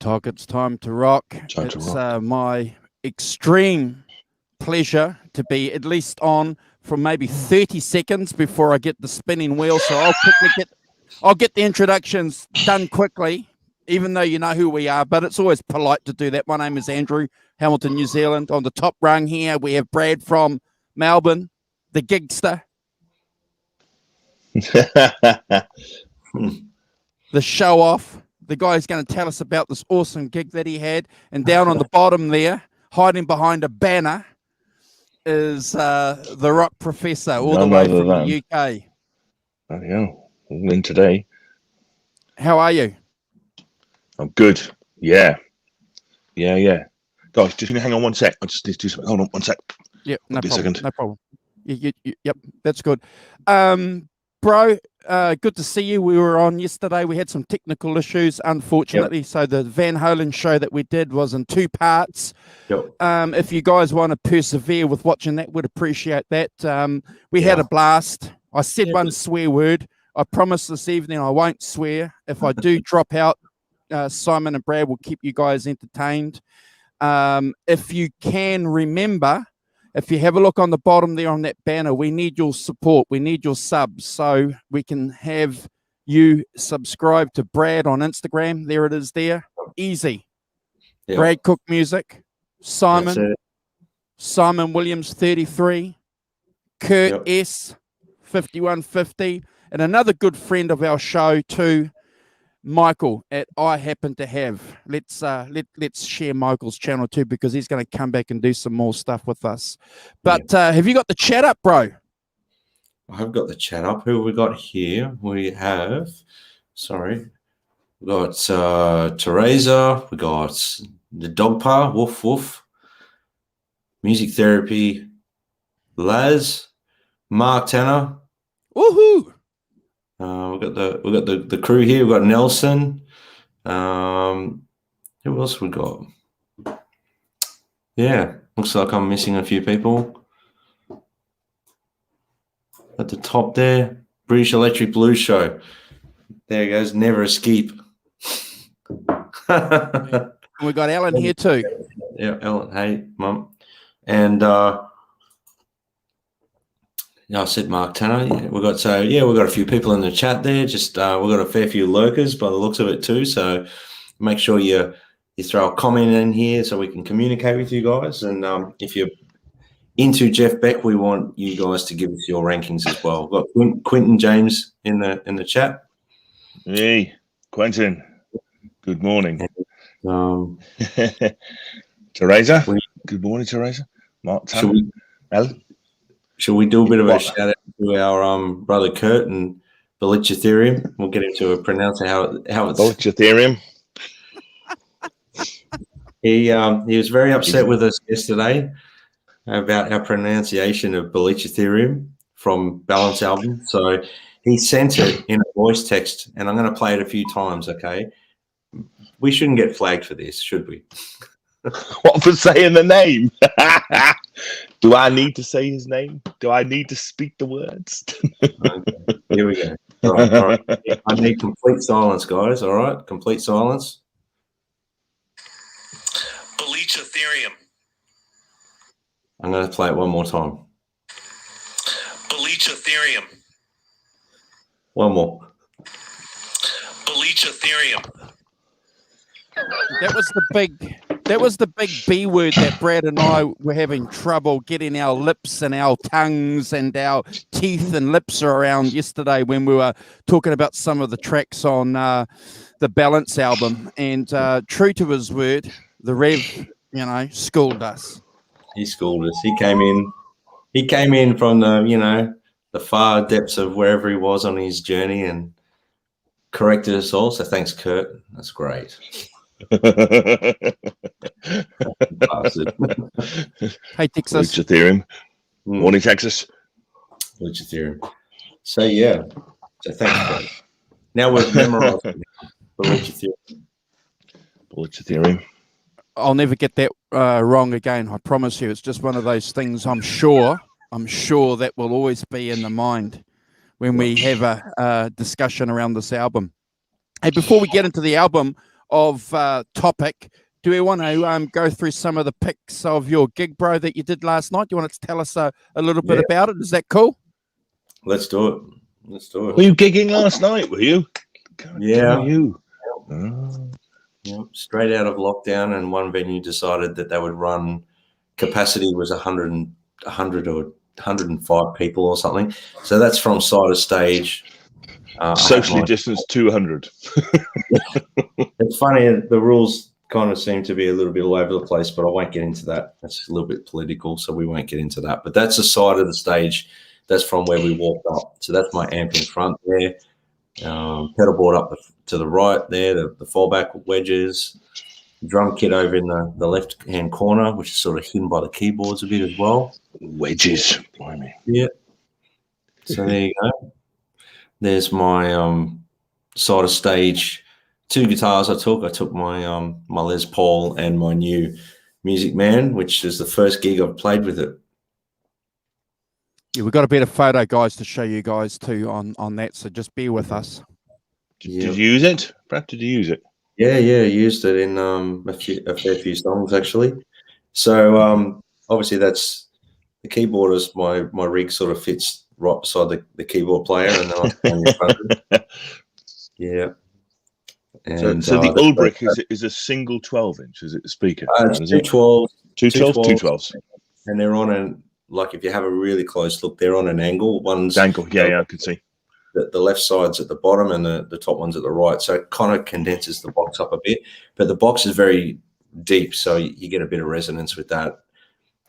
Talk, it's time to rock. It's my extreme pleasure to be at least on for maybe 30 seconds before I get the spinning wheel. So I'll get the introductions done quickly, even though you know who we are, but it's always polite to do that. My name is Andrew, Hamilton, New Zealand. On the top rung here, we have Brad from Melbourne, the gigster. The show off. The guy is going to tell us about this awesome gig that he had. And down on the bottom there, hiding behind a banner, is the rock professor, all the way from the UK. Oh, yeah. All in today. How are you? I'm good. Yeah. Guys, just hang on one sec. I just need to do something. Hold on one sec. Yep, no problem. No problem. Yep, that's good. Bro, good to see you. We were on yesterday. We had some technical issues, unfortunately. Yep. So the Van Halen show that we did was in 2 parts. Yep. If you guys want to persevere with watching that, we'd appreciate that. We had a blast. I said one swear word. I promise this evening I won't swear. If I do drop out, Simon and Brad will keep you guys entertained. If you can remember, if you have a look on the bottom there on that banner, we need your support. We need your subs so we can have you subscribe to Brad on Instagram. There it is there. Easy. Yep. Brad Cook Music. Simon Williams 33. Kurt S 5150. And another good friend of our show too, Michael at I Happen to Have. Let's share Michael's channel too, because he's going to come back and do some more stuff with us. But have you got the chat up, bro? I have got the chat up. Who have we got here? We have, we got Teresa. We got the dog par, woof woof. Music therapy, Laz, Mark Tanner. Woohoo! We got the crew here. We've got Nelson. Who else we got? Yeah, looks like I'm missing a few people. At the top there, British Electric Blues Show. There he goes. Never escape. We got Alan here too. Yeah, Alan. Hey, Mum. And I said Mark Tanner. Yeah, we've got a few people in the chat there. Just we've got a fair few lurkers by the looks of it too. So make sure you throw a comment in here so we can communicate with you guys. And if you're into Jeff Beck, we want you guys to give us your rankings as well. We've got Quentin James in the chat. Hey, Quentin. Good morning. Teresa. Good morning, Teresa. Mark Tanner. Alan. Should we do a bit of a shout out to our brother Kurt and Belitchatherium? We'll get him to pronounce how it's Belitchatherium. He was very upset with us yesterday about our pronunciation of Belitchatherium from Balance album. So he sent it in a voice text, and I'm going to play it a few times. Okay, we shouldn't get flagged for this, should we? What for saying the name? Do I need to say his name? Do I need to speak the words? Okay, here we go. All right. I need complete silence, guys. All right, complete silence. Belitchatherium. I'm going to play it one more time. Belitchatherium. One more. Belitchatherium. That was the big B word that Brad and I were having trouble getting our lips and our tongues and our teeth and lips around yesterday when we were talking about some of the tracks on the Balance album. And true to his word, the Rev, schooled us. He schooled us. He came in from the far depths of wherever he was on his journey and corrected us all. So thanks, Kurt. That's great. Hey, Texas. Belitchatherium. Morning, Texas. Belitchatherium. So thanks, Kurt. Now we've memorized Belitchatherium. I'll never get that wrong again. I promise you. It's just one of those things. I'm sure that will always be in the mind when we have a discussion around this album. Hey, before we get into the album, topic, do we want to go through some of the pics of your gig, bro, that you did last night? Do you want to tell us a little bit about it? Is that cool? Let's do it. Let's do it. Were you gigging last night? Were you? God, Yeah. damn you. Yeah, straight out of lockdown, and one venue decided that they would run. Capacity was 100 or 105 people or something. So that's from side of stage. Socially distanced 200. It's funny, the rules kind of seem to be a little bit all over the place, but I won't get into that. That's a little bit political, so we won't get into that. But that's the side of the stage. That's from where we walked up. So that's my amp in front there. Pedal board up to the right there, the fallback wedges. Drum kit over in the left-hand corner, which is sort of hidden by the keyboards a bit as well. Wedges. Blimey. Yeah. So there you go. There's my side of stage. 2 guitars I took. I took my my Les Paul and my new Music Man, which is the first gig I've played with it. Yeah, we've got a better photo, guys, to show you guys too on that. So just bear with us. Did you use it? Brad, did you use it? Yeah, used it in a fair few songs actually. So obviously that's the keyboard is my rig sort of fits right beside the keyboard player, and then I'm playing in front of it. Yeah. And, so the Ulbrich is a single 12-inch, is it? The speaker? It's 212s. 212s. And they're on like if you have a really close look, they're on an angle. One's angle, yeah, I can see. The left side's at the bottom and the top one's at the right. So it kind of condenses the box up a bit. But the box is very deep, so you get a bit of resonance with that.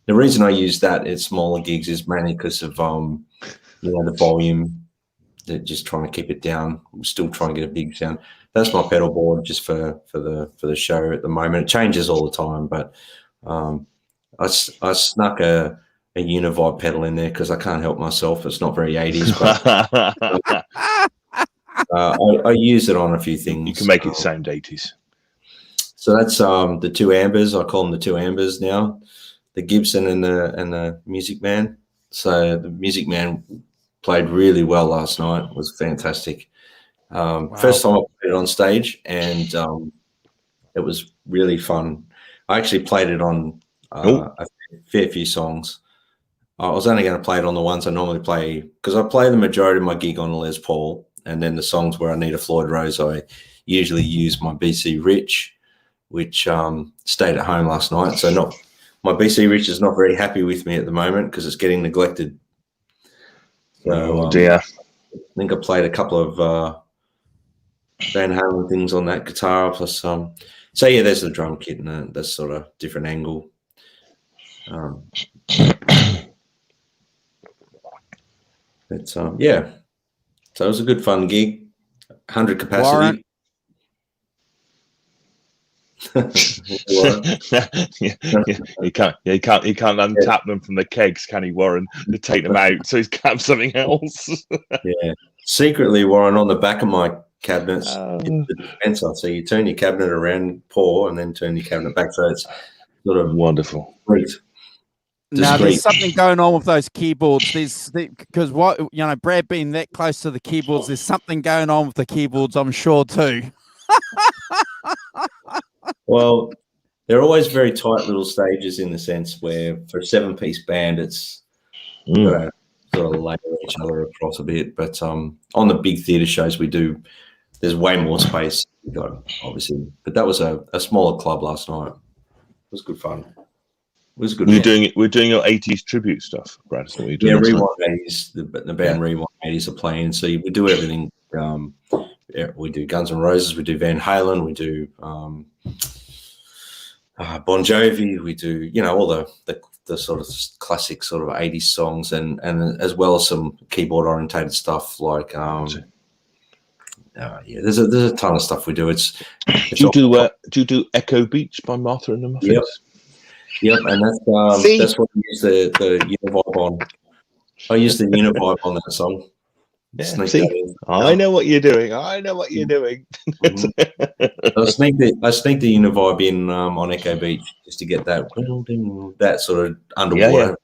The reason I use that in smaller gigs is mainly because of the volume. They're just trying to keep it down. I'm still trying to get a big sound. That's my pedal board just for the show at the moment. It changes all the time, but I snuck a Univibe pedal in there because I can't help myself. It's not very 80s, but I use it on a few things. You can make it sound 80s. So that's the 2 Ambers. I call them the 2 Ambers now, the Gibson and the Music Man. So the Music Man played really well last night. It was fantastic. Wow. First time I played it on stage, and it was really fun. I actually played it on a fair few songs. I was only going to play it on the ones I normally play because I play the majority of my gig on a Les Paul, and then the songs where I need a Floyd Rose, I usually use my BC Rich, which stayed at home last night. So my BC Rich is not very happy with me at the moment because it's getting neglected. So, dear. I think I played a couple of Van Halen things on that guitar, plus so yeah, there's the drum kit and that's sort of different angle. But yeah, so it was a good fun gig. 100 capacity. He can't untap them from the kegs, can he, Warren? To take them out, so he's got to have something else. Yeah, secretly, Warren, on the back of my cabinets, it's the dispenser. So you turn your cabinet around, pour, and then turn your cabinet back. So it's sort of wonderful. Great. Now there's something going on with those keyboards. Because Brad being that close to the keyboards, there's something going on with the keyboards, I'm sure too. Well, they're always very tight little stages in the sense where for a 7-piece band, it's sort of layer each other across a bit. But on the big theatre shows we do, there's way more space, obviously. But that was a smaller club last night. It was good fun. It was good. We're doing your 80s tribute stuff, Brad. So we're doing Rewind 80s. The band Rewind 80s are playing. So we do everything. We do Guns N' Roses. We do Van Halen. We do Bon Jovi. We do all the sort of classic sort of 80s songs, and as well as some keyboard orientated stuff like there's a ton of stuff we do. Do you do Echo Beach by Martha and the Muffins? Yep, and that's what I use the Univibe on. I use the Univibe on that song. Yeah, I know what you're doing. I know what you're doing. I sneak the Univibe in on Echo Beach just to get that sort of underwater. Yeah.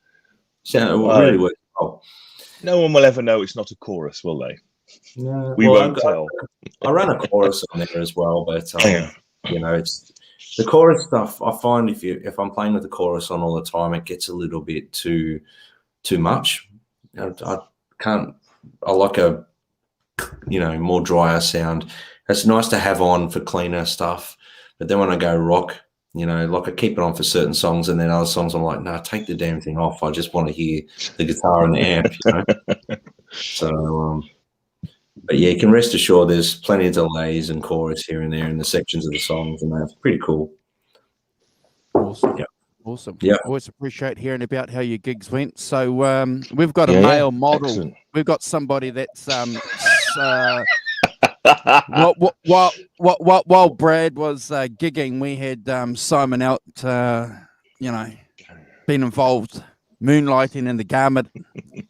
So it really works well. No one will ever know it's not a chorus, will they? No, we won't tell. I ran a chorus on there as well, but you know, it's the chorus stuff. I find if I'm playing with the chorus on all the time, it gets a little bit too much. I can't. I like a more drier sound. It's nice to have on for cleaner stuff, but then when I go rock, like I keep it on for certain songs, and then other songs I'm like, no, take the damn thing off. I just want to hear the guitar and the amp. So, but yeah, you can rest assured there's plenty of delays and chorus here and there in the sections of the songs, and that's pretty cool. Awesome. Yeah. Awesome. Yeah. Always appreciate hearing about how your gigs went. So we've got a male model. Excellent. We've got somebody that's while Brad was gigging, we had Simon out, been involved moonlighting in the garment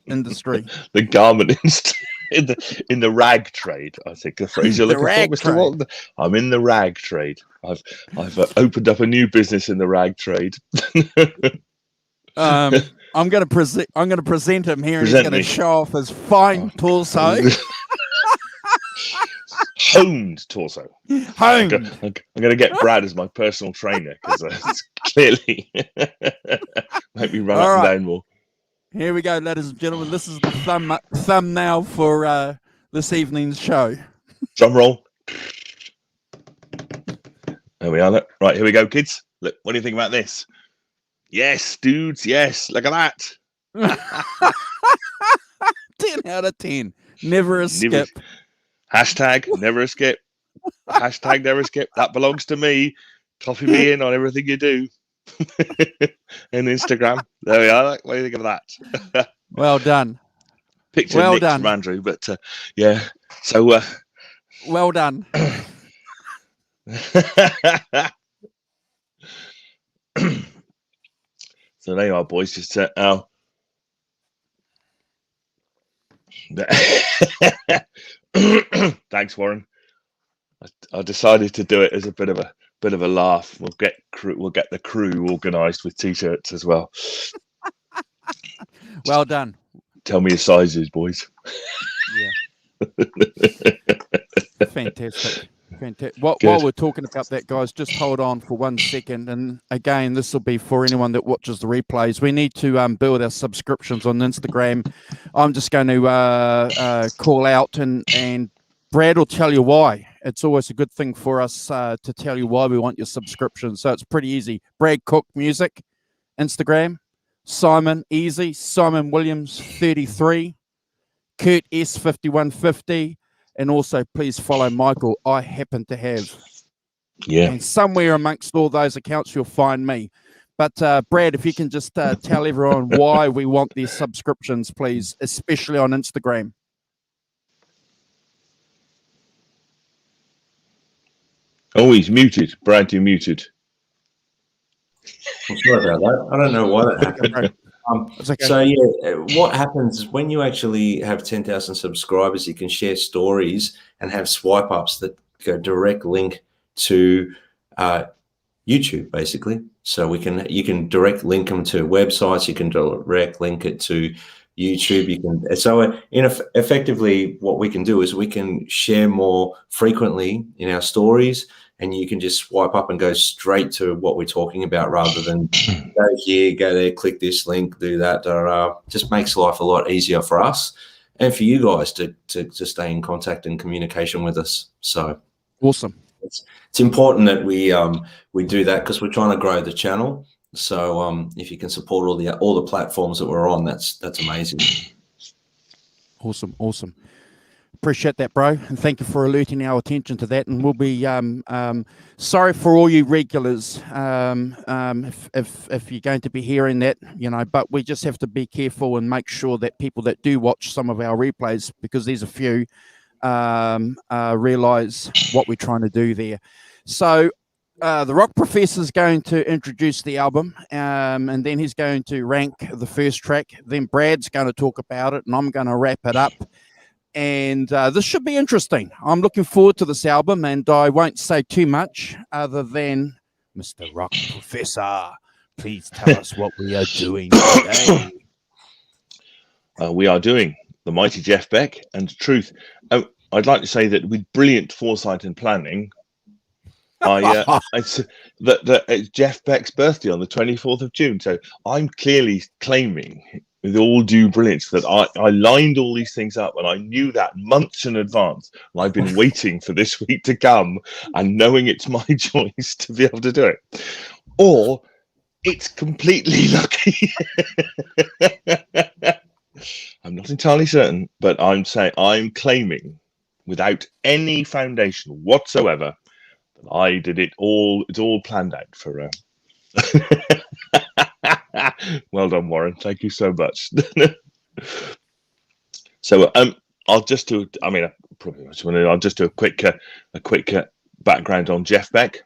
industry. The garment industry. In the rag trade, I think the phrase you're looking for, Mr. Walton. I'm in the rag trade. I've opened up a new business in the rag trade. I'm going to present him here, and he's going to show off his fine torso. Honed torso. Honed. I'm going to get Brad as my personal trainer because it's clearly make me run up and down more. Here we go, ladies and gentlemen. This is the thumbnail for this evening's show. Drum roll. There we are. Look. Right, here we go, kids. Look, what do you think about this? Yes, dudes. Yes, look at that. 10 out of 10. Never a skip. Hashtag never a skip. Hashtag never a skip. That belongs to me. Copy me in on everything you do. And Instagram. There we are. What do you think of that? Well done. Picture well Nick's done, from Andrew, but yeah. So well done. So there you are, boys. Just thanks, Warren. I decided to do it as a bit of a laugh. We'll get the crew organised with t-shirts as well. Well done. Tell me your sizes, boys. Yeah. Fantastic. While we're talking about that, guys, just hold on for 1 second. And again, this will be for anyone that watches the replays. We need to build our subscriptions on Instagram. I'm just going to call out, and Brad will tell you why. It's always a good thing for us to tell you why we want your subscription. So it's pretty easy. Brad Cook Music, Instagram. Simon, easy. Simon Williams, 33. Kurt S, 5150. And also, please follow Michael. I happen to have. Yeah. And somewhere amongst all those accounts, you'll find me. But Brad, if you can just tell everyone why we want these subscriptions, please, especially on Instagram. Oh, he's muted. Brad, you're muted. I'm sorry about that. I don't know why that happened. Okay. So yeah, what happens is when you actually have 10,000 subscribers, you can share stories and have swipe ups that go direct link to YouTube, basically. So you can direct link them to websites. You can direct link it to YouTube. You can effectively what we can do is we can share more frequently in our stories. And you can just swipe up and go straight to what we're talking about rather than go here, go there, click this link, do that. Just makes life a lot easier for us and for you guys to stay in contact and communication with us. So awesome. It's important that we do that because we're trying to grow the channel. So if you can support all the platforms that we're on, that's amazing. Awesome. Appreciate that, bro, and thank you for alerting our attention to that. And we'll be sorry for all you regulars if you're going to be hearing that, but we just have to be careful and make sure that people that do watch some of our replays, because there's a few, realize what we're trying to do there. So the Rock Professor is going to introduce the album, and then he's going to rank the first track. Then Brad's going to talk about it, and I'm going to wrap it up. And this should be interesting. I'm looking forward to this album, and I won't say too much other than, Mr. Rock Professor, please tell us what we are doing today. We are doing the mighty Jeff Beck and Truth. I'd like to say that with brilliant foresight and planning, It's it's Jeff Becks' birthday on the 24th of June. So I'm clearly claiming, with all due brilliance, that I lined all these things up and I knew that months in advance. And I've been waiting for this week to come and knowing it's my choice to be able to do it. Or it's completely lucky. I'm not entirely certain, but I'm claiming without any foundation whatsoever that I did it all. It's all planned out for. Well done, Warren. Thank you so much. So I'll just do. I mean, I'll just do a quick background on Jeff Beck,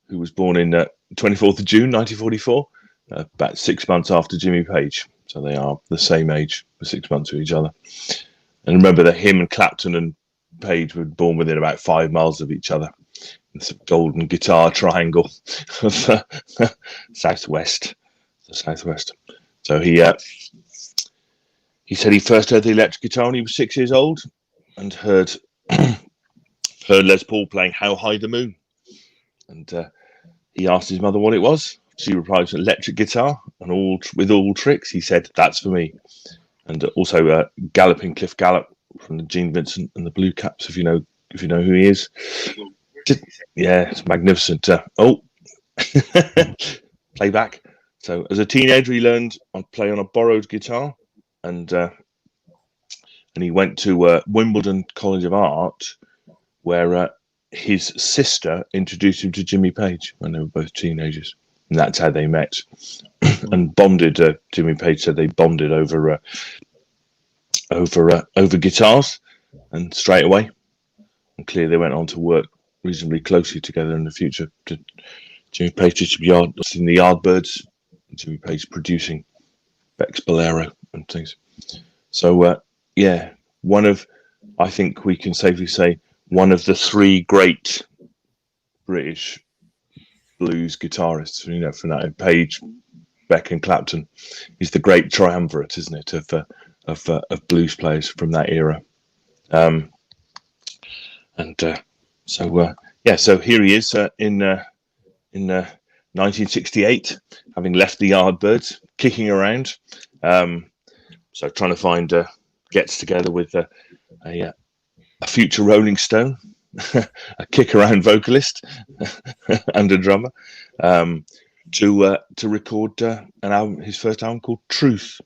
who was born in 24th of June 1944, about 6 months after Jimmy Page. So they are the same age for 6 months with each other. And remember that him and Clapton and Page were born within about 5 miles of each other. It's a golden guitar triangle of southwest. So he said he first heard the electric guitar when he was 6 years old and heard Les Paul playing "How High the Moon," and he asked his mother what it was. She replied, "Electric guitar and with all tricks." He said, "That's for me." And also Galloping Cliff Gallop from the Gene Vincent and the Blue Caps, if you know who he is. Yeah, it's magnificent. Playback. So as a teenager, he learned to play on a borrowed guitar, and he went to Wimbledon College of Art, where his sister introduced him to Jimmy Page when they were both teenagers, and that's how they met and bonded. Jimmy Page said they bonded over guitars, and straight away, and clearly they went on to work reasonably closely together in the future. Jimmy Page in the Yardbirds, Jimmy Page producing Beck's Bolero and things. So I think we can safely say, one of the three great British blues guitarists, from that, Page, Beck, and Clapton. He's the great triumvirate, isn't it, of blues players from that era. So here he is in 1968, having left the Yardbirds, kicking around. So trying to find gets together with a future Rolling Stone, a kick-around vocalist and a drummer, to record an album, his first album called Truth,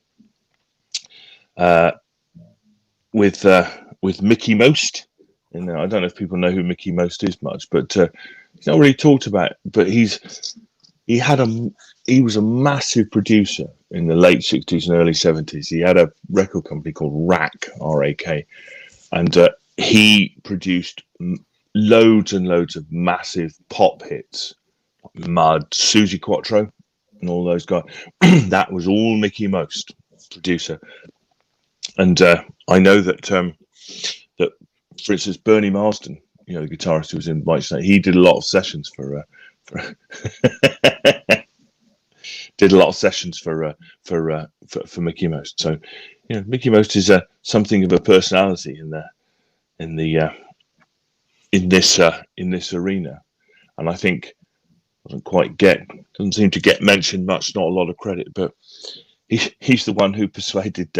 with Mickey Most. And I don't know if people know who Mickey Most is much, but he's not really talked about. But he was a massive producer in the late 60s and early 70s. He had a record company called RAK, R-A-K, and he produced loads and loads of massive pop hits, like Mud, Suzi Quatro, and all those guys. That was all Mickey Most, producer. And I know that, for instance, Bernie Marsden, the guitarist who was in White Snake, he did a lot of sessions for Mickey Most. So, Mickey Most is something of a personality in this arena, and I think doesn't seem to get mentioned much, not a lot of credit, but he's the one who persuaded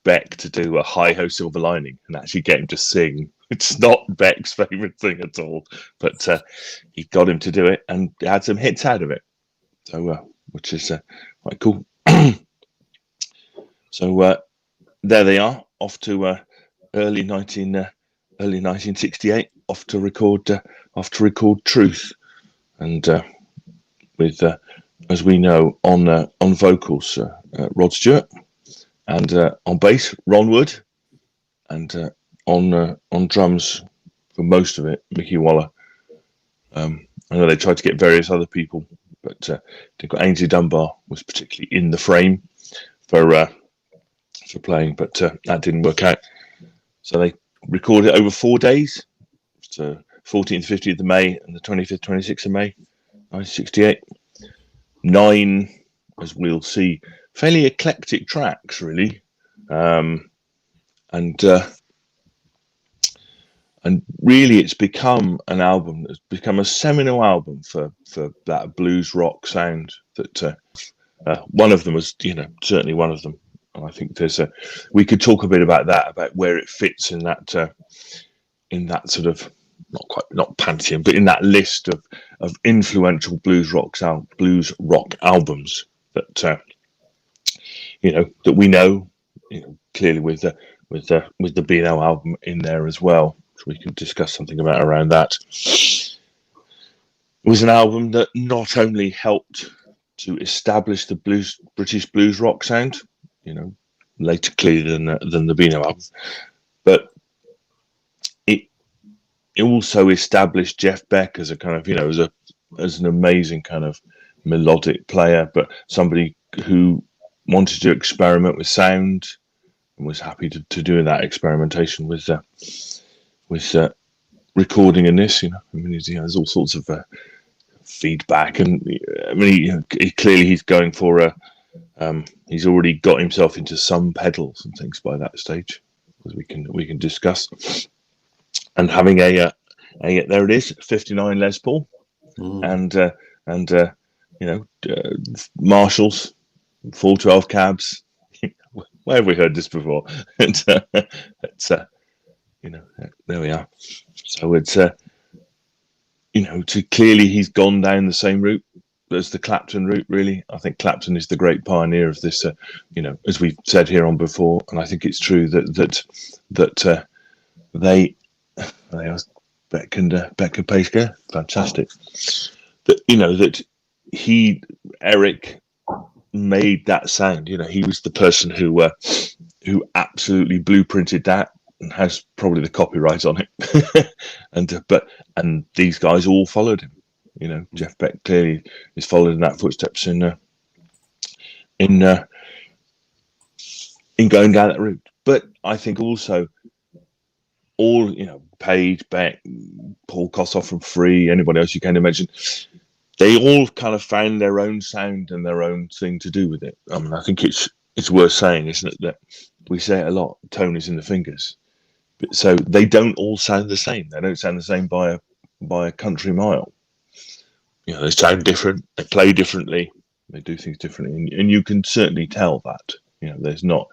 Beck to do a Hi-Ho Silver Lining and actually get him to sing. It's not Beck's favourite thing at all, but he got him to do it and had some hits out of it. So, which is quite cool. So there they are, off to early 1968, off to record Truth, and with as we know, on vocals, Rod Stewart, and on bass, Ron Wood, and on drums for most of it, Mickey Waller. I know they tried to get various other people, but they've got Ainsley Dunbar was particularly in the frame for playing, but that didn't work out. So they recorded it over 4 days, so 14th, 15th of May, and the 25th, 26th of May, 1968. 9, as we'll see, fairly eclectic tracks, really, and and really it's become an album that's become a seminal album for that blues rock sound that one of them was, certainly one of them. And I think we could talk a bit about that, about where it fits in that sort of, not pantheon, but in that list of influential blues rock albums that that we know, clearly with the Beano album in there as well. So we can discuss something around that. It was an album that not only helped to establish the British blues rock sound, later clearly than the Beano album, but it also established Jeff Beck as a kind of, as an amazing kind of melodic player, but somebody who wanted to experiment with sound and was happy to do that experimentation with recording in this. There's all sorts of feedback, and he's going for he's already got himself into some pedals and things by that stage, as we can discuss. And having a there it is, 59 Les Paul, and Marshalls, 412 cabs. Where have we heard this before? There we are. So it's clearly he's gone down the same route as the Clapton route. Really, I think Clapton is the great pioneer of this. As we've said here on before, and I think it's true that they are Beck and Paceker, fantastic. That Eric made that sound. He was the person who absolutely blueprinted that and has probably the copyright on it. and these guys all followed him. Jeff Beck clearly is followed in that footsteps in going down that route. But I think also all Page, Beck, Paul Kossoff from Free, anybody else you can imagine, they all kind of found their own sound and their own thing to do with it. I mean, I think it's worth saying, isn't it, that we say it a lot, tone is in the fingers. So they don't all sound the same. They don't sound the same by a country mile. They sound different, they play differently, they do things differently, and you can certainly tell that. There's not,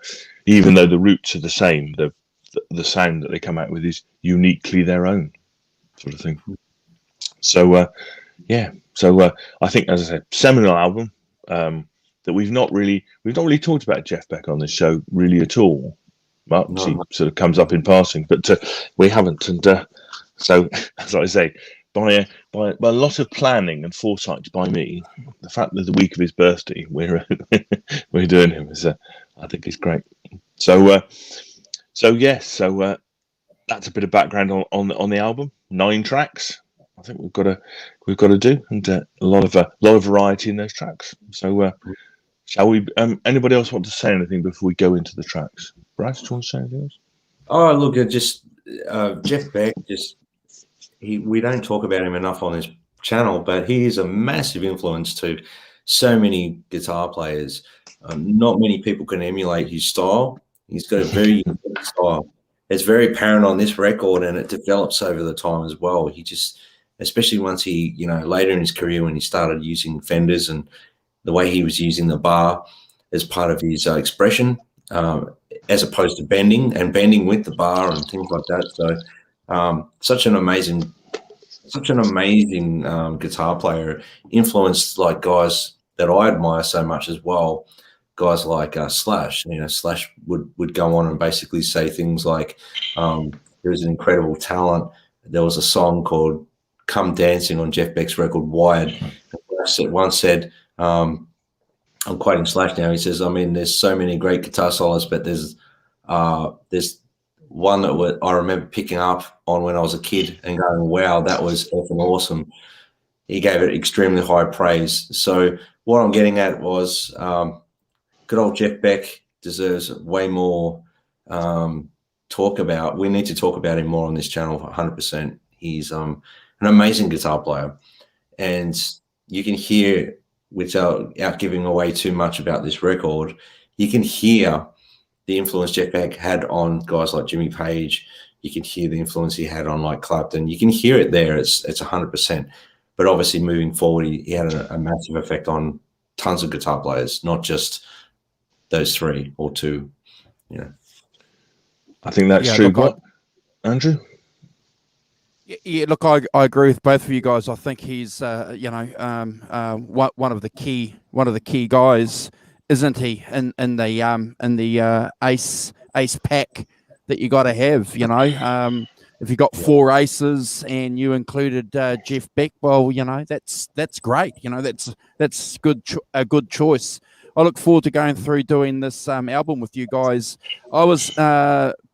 even though the roots are the same, the sound that they come out with is uniquely their own, sort of thing. So I think, as I said, seminal album that we've not really talked about Jeff Beck on this show really at all. Well, no. He sort of comes up in passing, but we haven't. And so, as I say, by a lot of planning and foresight by me, the fact that the week of his birthday we're doing him is, I think, is great. So that's a bit of background on the album. 9 tracks. I think we've got to do, and a lot of variety in those tracks. So, shall we? Anybody else want to say anything before we go into the tracks? Bryce, do you want to say anything else? Oh, look, just Jeff Beck. We don't talk about him enough on this channel, but he is a massive influence to so many guitar players. Not many people can emulate his style. He's got a very unique style. It's very apparent on this record, and it develops over the time as well. He just, especially once he, later in his career when he started using Fenders and the way he was using the bar as part of his expression, as opposed to bending with the bar and things like that. So such an amazing guitar player, influenced like guys that I admire so much as well. Guys like Slash. Slash would go on and basically say things like, "There's an incredible talent." There was a song called "Come Dancing" on Jeff Beck's record Wired. Once said, I'm quoting Slash now. He says, there's so many great guitar soloists, but there's one that I remember picking up on when I was a kid and going, wow, that was effing awesome. He gave it extremely high praise. So what I'm getting at was good old Jeff Beck deserves way more talk about. We need to talk about him more on this channel, 100%. He's an amazing guitar player. And you can hear, without giving away too much about this record, you can hear the influence Jeff Beck had on guys like Jimmy Page, you can hear the influence he had on like Clapton. You can hear it there. It's 100%. But obviously, moving forward, he had a massive effect on tons of guitar players, not just those 3 or 2. You know, I think that's true. What, Andrew? Yeah, look, I agree with both of you guys. I think he's one of the key guys, isn't he? In the ace pack that you got to have. You know, if you got 4 aces and you included Jeff Beck, well, you know, that's great. You know, that's a good choice. I look forward to going through doing this album with you guys. I was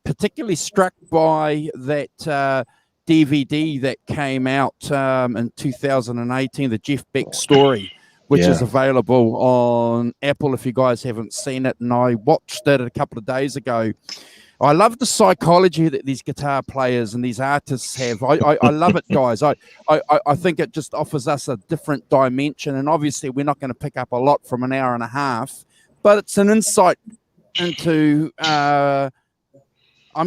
particularly struck by that DVD that came out in 2018, the Jeff Beck story, which is available on Apple if you guys haven't seen it. And I watched it a couple of days ago. I love the psychology that these guitar players and these artists have. I love it, guys. I think it just offers us a different dimension. And obviously, we're not going to pick up a lot from an hour and a half, but it's an insight into, I'm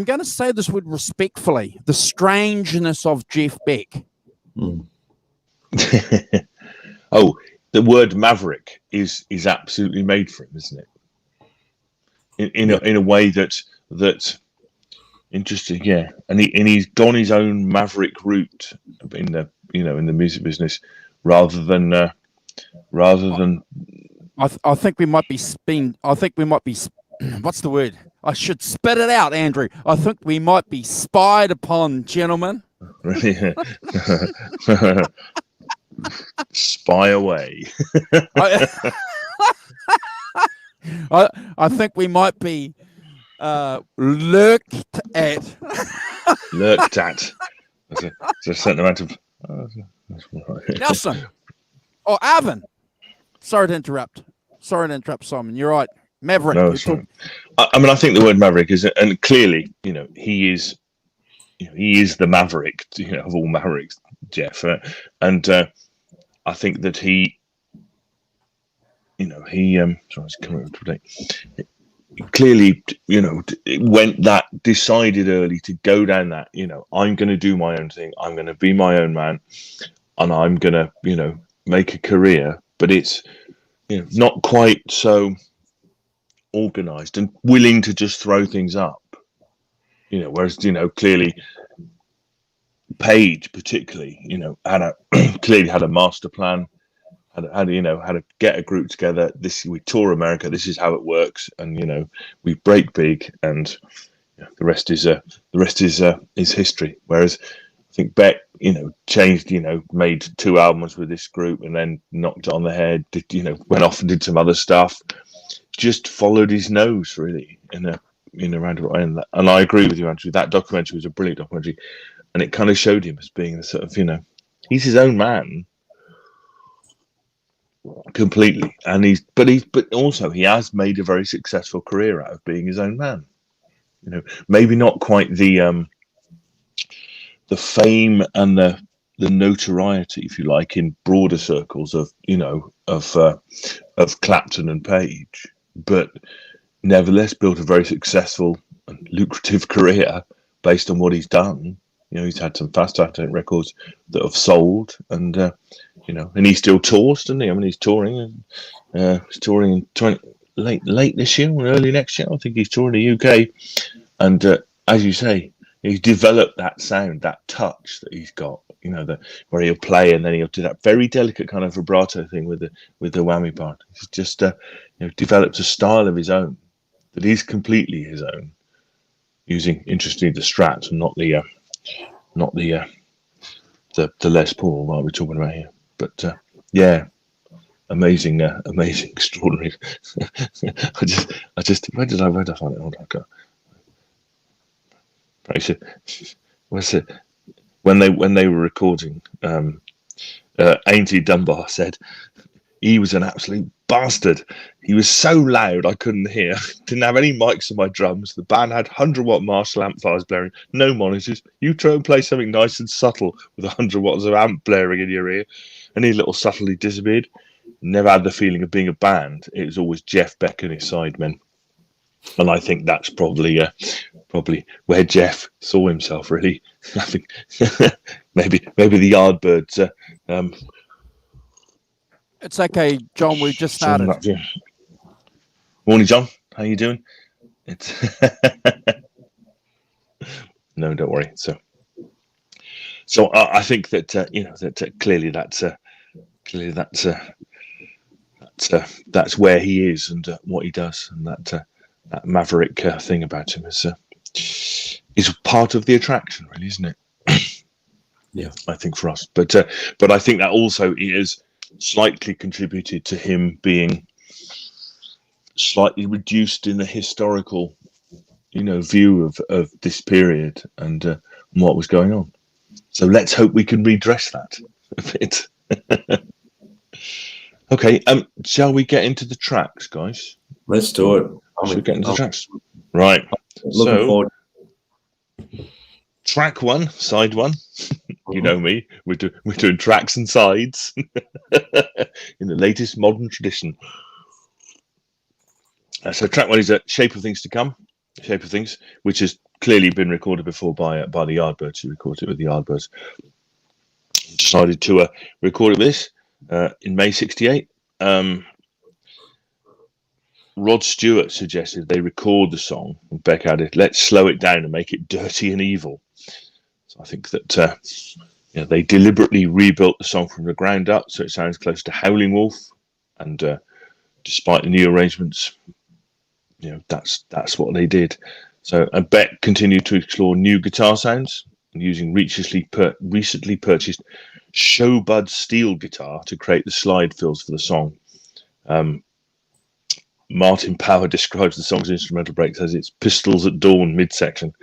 going to say this word respectfully, the strangeness of Jeff Beck. Oh, the word maverick is absolutely made for him, isn't it? In a way that interesting, yeah. And he's gone his own maverick route in the music business rather than I think we might be what's the word? I should spit it out, Andrew. I think we might be spied upon, gentlemen. Spy away. I think we might be lurked at. Lurked at. There's a certain amount of. Nelson. Oh, Arvin. Sorry to interrupt, Simon. You're right. Maverick. No, I mean, I think the word maverick is, and clearly, you know, he is the maverick, you know, of all mavericks, Jeff, and I think that he clearly, you know, decided early to go down that, you know, I'm going to do my own thing, I'm going to be my own man, and I'm going to, you know, make a career, but it's, you know, not quite so organized and willing to just throw things up, you know, whereas, you know, clearly Page particularly, you know, clearly had a master plan, had to get a group together. We tour America, this is how it works, and, you know, we break big, and, you know, the rest is history. Whereas I think Beck, you know, changed, you know, made 2 albums with this group and then knocked it on the head, went off and did some other stuff, just followed his nose really in a roundabout way. And I agree with you, Andrew. That documentary was a brilliant documentary, and it kind of showed him as being a sort of, you know, he's his own man completely, and but also he has made a very successful career out of being his own man. You know, maybe not quite the fame and the notoriety, if you like, in broader circles of, you know, of Clapton and Page, but nevertheless built a very successful and lucrative career based on what he's done. You know, he's had some fantastic records that have sold, and you know, and he still tours, doesn't he? I mean, he's touring, late this year or early next year. I think he's touring the UK, and as you say, he's developed that sound, that touch that he's got. You know, where he'll play and then he'll do that very delicate kind of vibrato thing with the whammy part. He's just you know, developed a style of his own that is completely his own, using, interestingly, the Strat and not the Les Paul what we're talking about here. But yeah, amazing, extraordinary. I just where did I find it? Hold on, where's it? When they were recording, Ainsley Dunbar said he was an absolute bastard. He was so loud I couldn't hear. Didn't have any mics on my drums. The band had 100-watt Marshall amplifiers blaring, no monitors. You try and play something nice and subtle with 100 watts of amp blaring in your ear, and he little subtly disappeared. Never had the feeling of being a band. It was always Jeff Beck and his sidemen. And I think that's probably where Jeff saw himself. Really, I think maybe the Yardbirds. It's okay, John. We've just started. Morning, John. How you doing? It's no, don't worry. So I think that clearly that's where he is and what he does, and that maverick thing about him is part of the attraction, really, isn't it? Yeah, I think for us, but I think that also is slightly contributed to him being slightly reduced in the historical, view of this period and what was going on. So let's hope we can redress that a bit. Okay, shall we get into the tracks, guys? let's do it. Should we get into the tracks? Right. Looking forward. Track one, side one. You know me. We're doing tracks and sides in the latest modern tradition. So track one is Shape of Things to Come. Shape of Things, which has clearly been recorded before by the Yardbirds. Who recorded it with the Yardbirds. Decided to record it with this in May '68. Rod Stewart suggested they record the song, and Beck added, "Let's slow it down and make it dirty and evil." So I think that they deliberately rebuilt the song from the ground up, so it sounds close to Howling Wolf. And despite the new arrangements, that's what they did. So and Beck continued to explore new guitar sounds, using recently purchased Showbud steel guitar to create the slide fills for the song. Martin Power describes the song's instrumental breaks as its Pistols at Dawn midsection,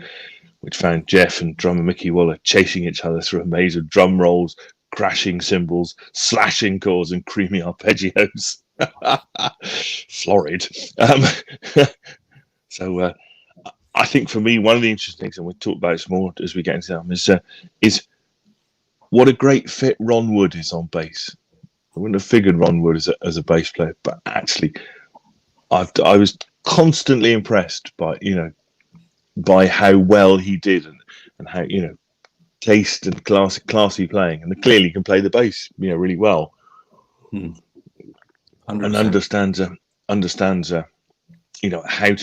which found Jeff and drummer Mickey Waller chasing each other through a maze of drum rolls, crashing cymbals, slashing chords, and creamy arpeggios. Florid. So I think for me, one of the interesting things, and we'll talk about it more as we get into them, is what a great fit Ron Wood is on bass. I wouldn't have figured Ron Wood as a bass player, but actually, I was constantly impressed by how well he did and how taste and classy playing, and clearly can play the bass really well, and understands how to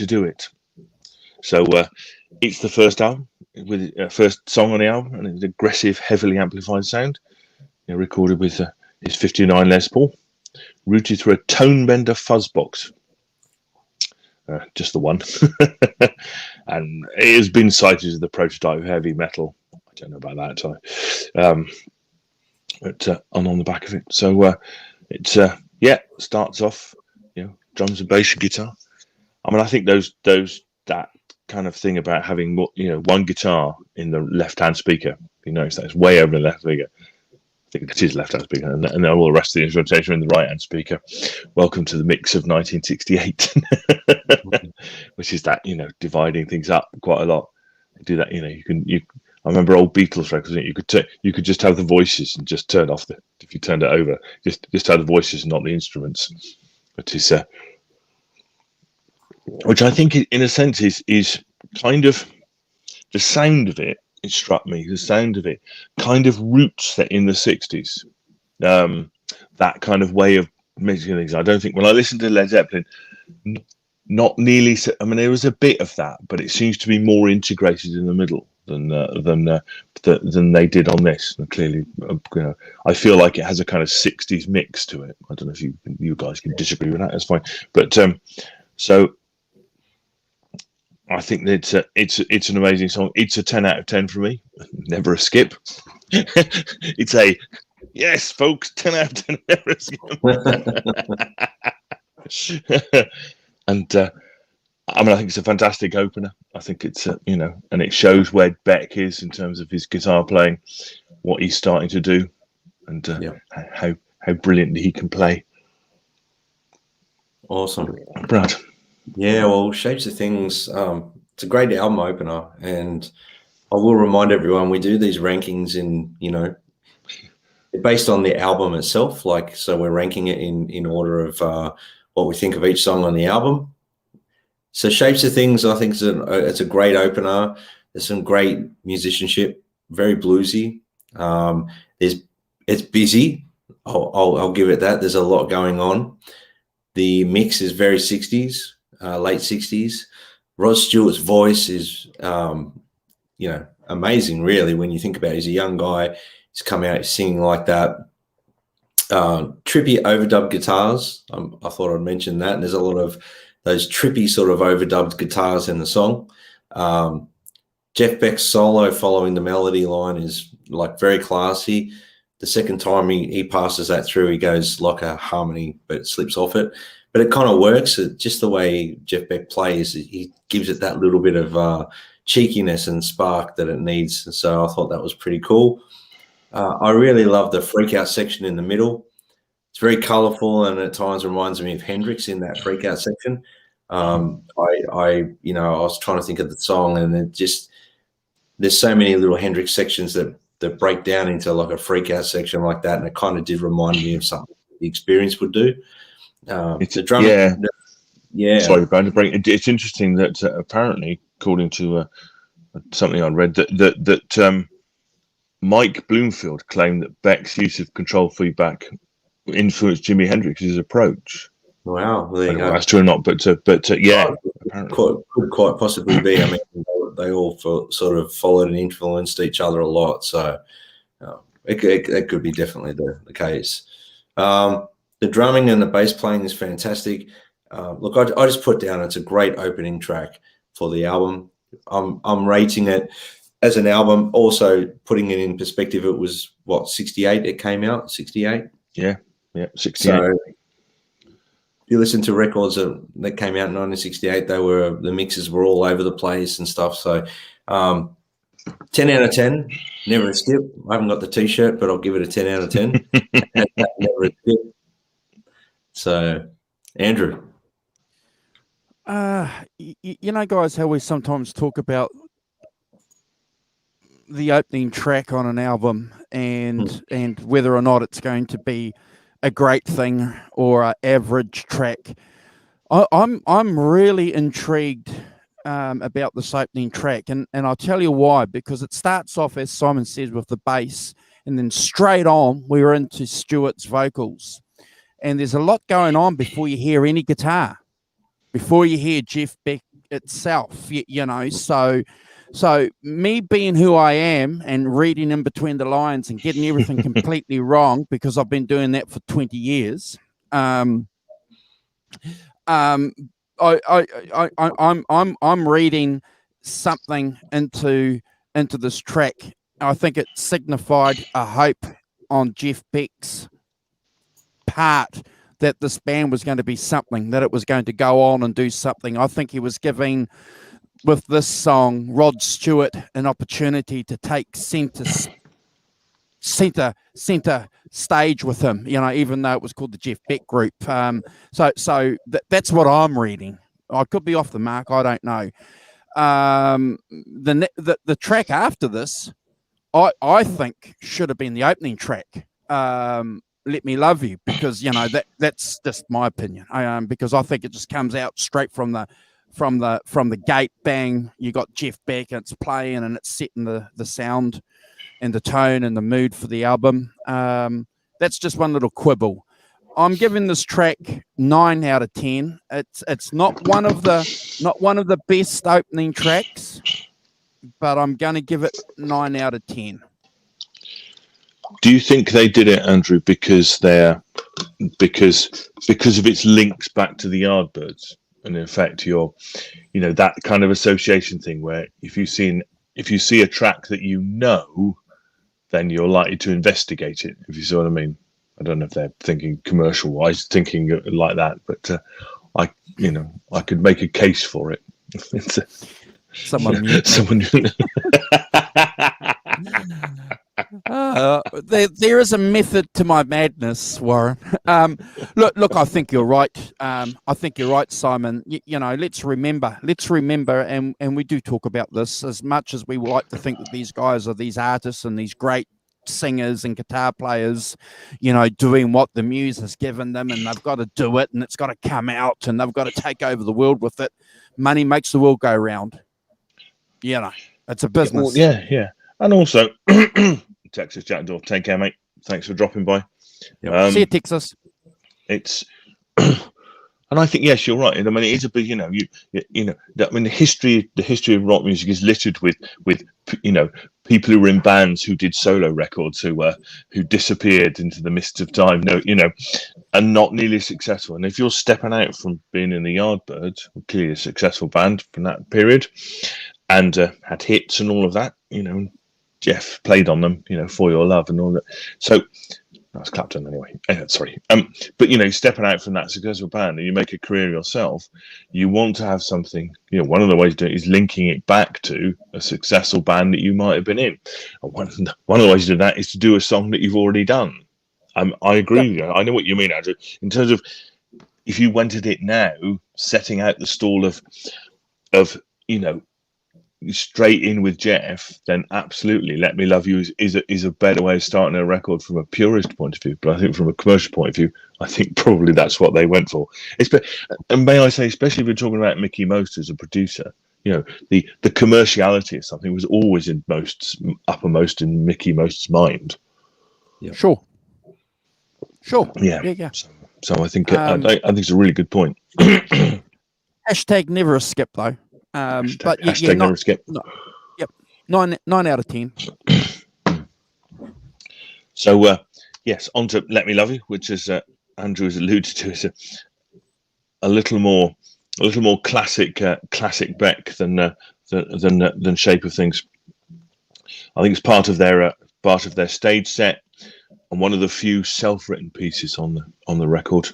do it. So it's the first album with first song on the album, and it's an aggressive, heavily amplified sound, recorded with his 59 Les Paul, routed through a tone bender fuzz box. Just the one. And it has been cited as the prototype of heavy metal. I don't know about that, but on the back of it. So it's starts off, drums and bass and guitar. I mean, I think that kind of thing about having one guitar in the left-hand speaker. You notice that it's way over the left speaker. I think it is left-hand speaker, and then all the rest of the instrumentation are in the right-hand speaker. Welcome to the mix of 1968, which is that dividing things up quite a lot. Do that, I remember old Beatles records. You could just have the voices and just turn off if you turned it over, just have the voices and not the instruments. But it's which I think in a sense is kind of the sound of it. It struck me, the sound of it kind of roots that in the 60s, that kind of way of making things. I don't think when I listened to Led Zeppelin, not nearly. I mean, there was a bit of that, but it seems to be more integrated in the middle than they did on this. And clearly, I feel like it has a kind of 60s mix to it. I don't know if you guys can disagree with that. That's fine. But so I think that it's an amazing song. It's a 10 out of 10 for me. Never a skip. It's a yes, folks. 10 out of 10. Never a skip. And I mean, I think it's a fantastic opener. I think it's and it shows where Beck is in terms of his guitar playing, what he's starting to do, and how brilliantly he can play. Awesome, Brad. Yeah, well, Shapes of Things, it's a great album opener, and I will remind everyone we do these rankings based on the album itself. So we're ranking it in order of what we think of each song on the album. So Shapes of Things, I think it's a great opener. There's some great musicianship, very bluesy. It's busy. I'll give it that. There's a lot going on. The mix is very 60s, late 60s. Rod Stewart's voice is, amazing, really, when you think about it. He's a young guy. He's come out singing like that. Trippy overdub guitars. I thought I'd mention that. And there's a lot of those trippy sort of overdubbed guitars in the song. Jeff Beck's solo following the melody line is like very classy. The second time he passes that through, he goes like a harmony, but it slips off it. But it kind of works. Just the way Jeff Beck plays, he gives it that little bit of cheekiness and spark that it needs. So I thought that was pretty cool. I really love the freak out section in the middle. It's very colourful and at times reminds me of Hendrix in that freak out section. I was trying to think of the song, and there's so many little Hendrix sections that break down into like a freak out section like that, and it kind of did remind me of something the Experience would do. It's the drumming, yeah. Sorry, Brandon. It's interesting that apparently, according to something I read, that Mike Bloomfield claimed that Beck's use of control feedback influenced Jimi Hendrix's approach. Wow, well, there you go. That's true or not, but yeah, apparently. Could quite possibly be. I mean, they all sort of followed and influenced each other a lot, so it could be definitely the case. The drumming and the bass playing is fantastic. Look, I just put down it's a great opening track for the album. I'm rating it as an album. Also, putting it in perspective, it was 68. It came out 68. Yeah, 68. So if you listen to records that came out in 1968, the mixes were all over the place and stuff. So 10 out of 10, never a skip. I haven't got the T-shirt, but I'll give it a 10 out of 10. Never a skip. So, Andrew. Guys, how we sometimes talk about the opening track on an album and whether or not it's going to be a great thing or an average track. I'm really intrigued about this opening track, and I'll tell you why. Because it starts off, as Simon says, with the bass, and then straight on we're into Stewart's vocals, and there's a lot going on before you hear any guitar, before you hear Jeff Beck itself. So me being who I am and reading in between the lines and getting everything completely wrong, because I've been doing that for 20 years. I'm reading something into this track. I think it signified a hope on Jeff Beck's part that this band was going to be something, that it was going to go on and do something. I think he was giving, with this song, Rod Stewart an opportunity to take center stage with him, even though it was called the Jeff Beck Group. So that's what I'm reading. I could be off the mark. I don't know. The track after this, I think should have been the opening track. Let Me Love You, because that's just my opinion. Because I think it just comes out straight from the gate, bang. You got Jeff Beck, and it's playing, and it's setting the sound and the tone and the mood for the album. That's just one little quibble. I'm giving this track 9 out of 10. It's not one of the best opening tracks, but I'm going to give it 9 out of 10. Do you think they did it, Andrew, because of its links back to the Yardbirds, and in fact, that kind of association thing where if you see a track that then you're likely to investigate it. If you see what I mean. I don't know if they're thinking commercial wise, thinking like that, but I could make a case for it. Someone. There is a method to my madness, Warren. Look, I think you're right. I think you're right, Simon. Let's remember, and we do talk about this as much as we like to think that these guys are these artists and these great singers and guitar players, you know, doing what the muse has given them, and they've got to do it, and it's got to come out, and they've got to take over the world with it. Money makes the world go round. You know, it's a business. Yeah. And also, Texas Jackdaw, take care, mate. Thanks for dropping by. See you, Texas. It's, and I think, yes, you're right. I mean, it is a big, you know, you know, I mean, the history of rock music is littered with, you know, people who were in bands who did solo records who disappeared into the mists of time, you know, and not nearly successful. And if you're stepping out from being in the Yardbirds, clearly a successful band from that period, and had hits and all of that, you know, Jeff played on them, you know, For Your Love and all that. So that's Clapton anyway. Sorry. But, you know, stepping out from that successful band and you make a career yourself, you want to have something, you know, one of the ways to do it is linking it back to a successful band that you might have been in. And one of the ways to do that is to do a song that you've already done. I agree with you. I know what you mean, Andrew. In terms of if you went at it now, setting out the stall of you know, straight in with Jeff, then absolutely Let Me Love You is a better way of starting a record from a purist point of view. But I think from a commercial point of view, I think probably that's what they went for. And may I say, especially if we're talking about Mickey Most as a producer, you know, the commerciality of something was always uppermost in Mickey Most's mind. Yeah. Sure. Yeah. So I think I think it's a really good point. Hashtag never a skip though. But hashtag never skip. No, yep, 9 out of 10. So yes, on to Let Me Love You, which is Andrew has alluded to, is a little more classic Beck than Shape of Things. I think it's part of their stage set and one of the few self-written pieces on the record.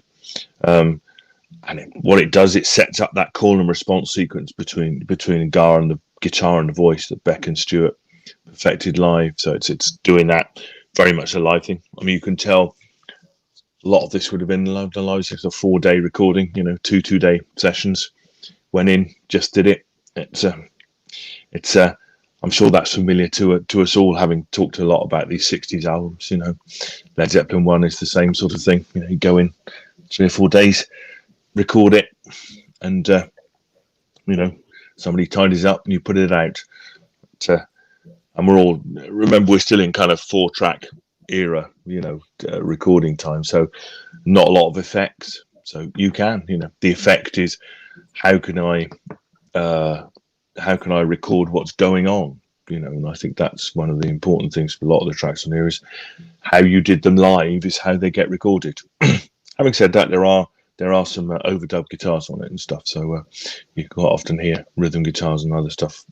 And what it does, it sets up that call and response sequence between Gar and the guitar and the voice that Beck and Stewart perfected live. So it's doing that very much a live thing. I mean, you can tell a lot of this would have been the live. It's a 4-day recording, you know, 2-day sessions. Went in, just did it. It's I'm sure that's familiar to us all, having talked a lot about these 60s albums. You know, Led Zeppelin 1 is the same sort of thing. You know, you go in 3 or 4 days, record it, and you know, somebody tidies up and you put it out. And we're still in kind of 4-track era, you know, recording time, so not a lot of effects. So you can, you know, the effect is how can I record what's going on, you know. And I think that's one of the important things for a lot of the tracks on here, is how you did them live is how they get recorded. Having said that, there are some overdub guitars on it and stuff, so you quite often hear rhythm guitars and other stuff.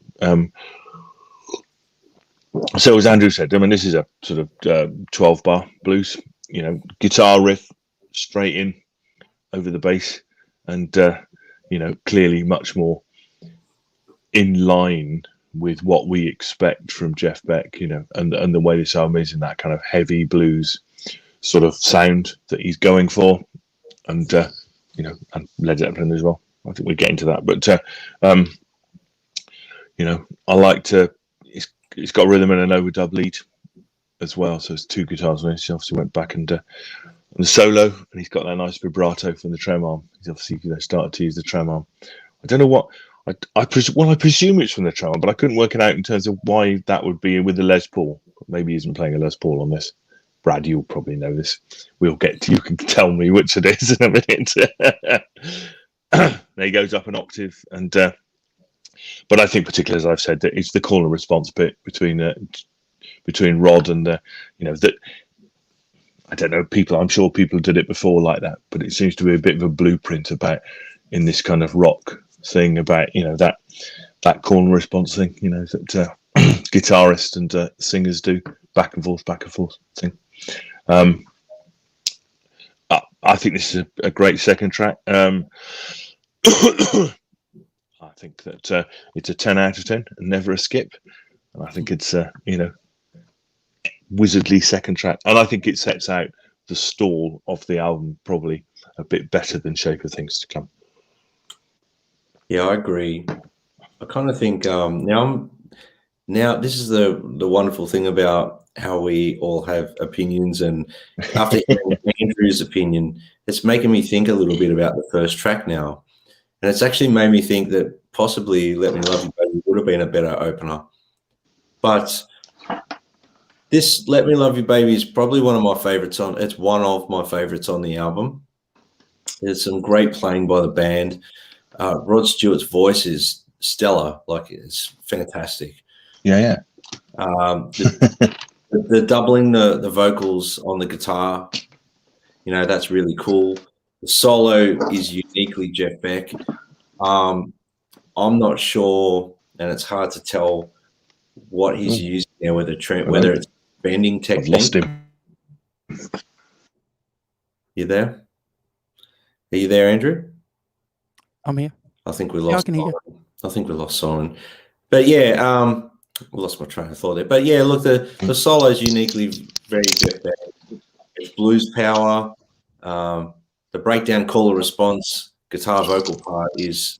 So as Andrew said, I mean, this is a sort of 12-bar blues, you know, guitar riff straight in over the bass, and you know, clearly much more in line with what we expect from Jeff Beck, you know, and the way this album is in that kind of heavy blues sort of sound that he's going for. And you know, and Led Zeppelin as well. I think we get into that, but you know, I like to. It's got rhythm and an overdub lead as well, so it's 2 guitars on it. He obviously went back and the solo, and he's got that nice vibrato from the trem arm. He's obviously, you know, started to use the trem arm. I don't know what I presume it's from the trem arm, but I couldn't work it out in terms of why that would be with the Les Paul. Maybe he isn't playing a Les Paul on this. Brad, you'll probably know this. You can tell me which it is in a minute. There he goes up an octave, and but I think particularly, as I've said, that it's the call and response bit between Rod and you know, that I don't know, I'm sure people did it before like that, but it seems to be a bit of a blueprint about in this kind of rock thing about, you know, that call and response thing, you know, that guitarists and singers do back and forth thing. I think this is a great second track. I think that it's a 10 out of 10 and never a skip. And I think it's you know, wizardly second track, and I think it sets out the stall of the album probably a bit better than Shape of Things to Come. Yeah, I agree. I kind of think now Now, this is the wonderful thing about how we all have opinions, and after hearing Andrew's opinion, it's making me think a little bit about the first track now, and it's actually made me think that possibly "Let Me Love You Baby" would have been a better opener, but this "Let Me Love You Baby" is probably one of my favorites on. It's one of my favorites on the album. There's some great playing by the band. Rod Stewart's voice is stellar, like it's fantastic. Yeah. The doubling the vocals on the guitar, that's really cool. The solo is uniquely Jeff Beck. I'm not sure, and it's hard to tell what he's using there, whether it's bending technique. I've lost him. You there? Are you there, Andrew? I'm here. I think we lost. I can hear you. I think we lost Simon. But yeah, we lost my train of thought there. But yeah, look, the solo is uniquely very Jeff Beck. It's blues power. The breakdown, call and response, guitar vocal part is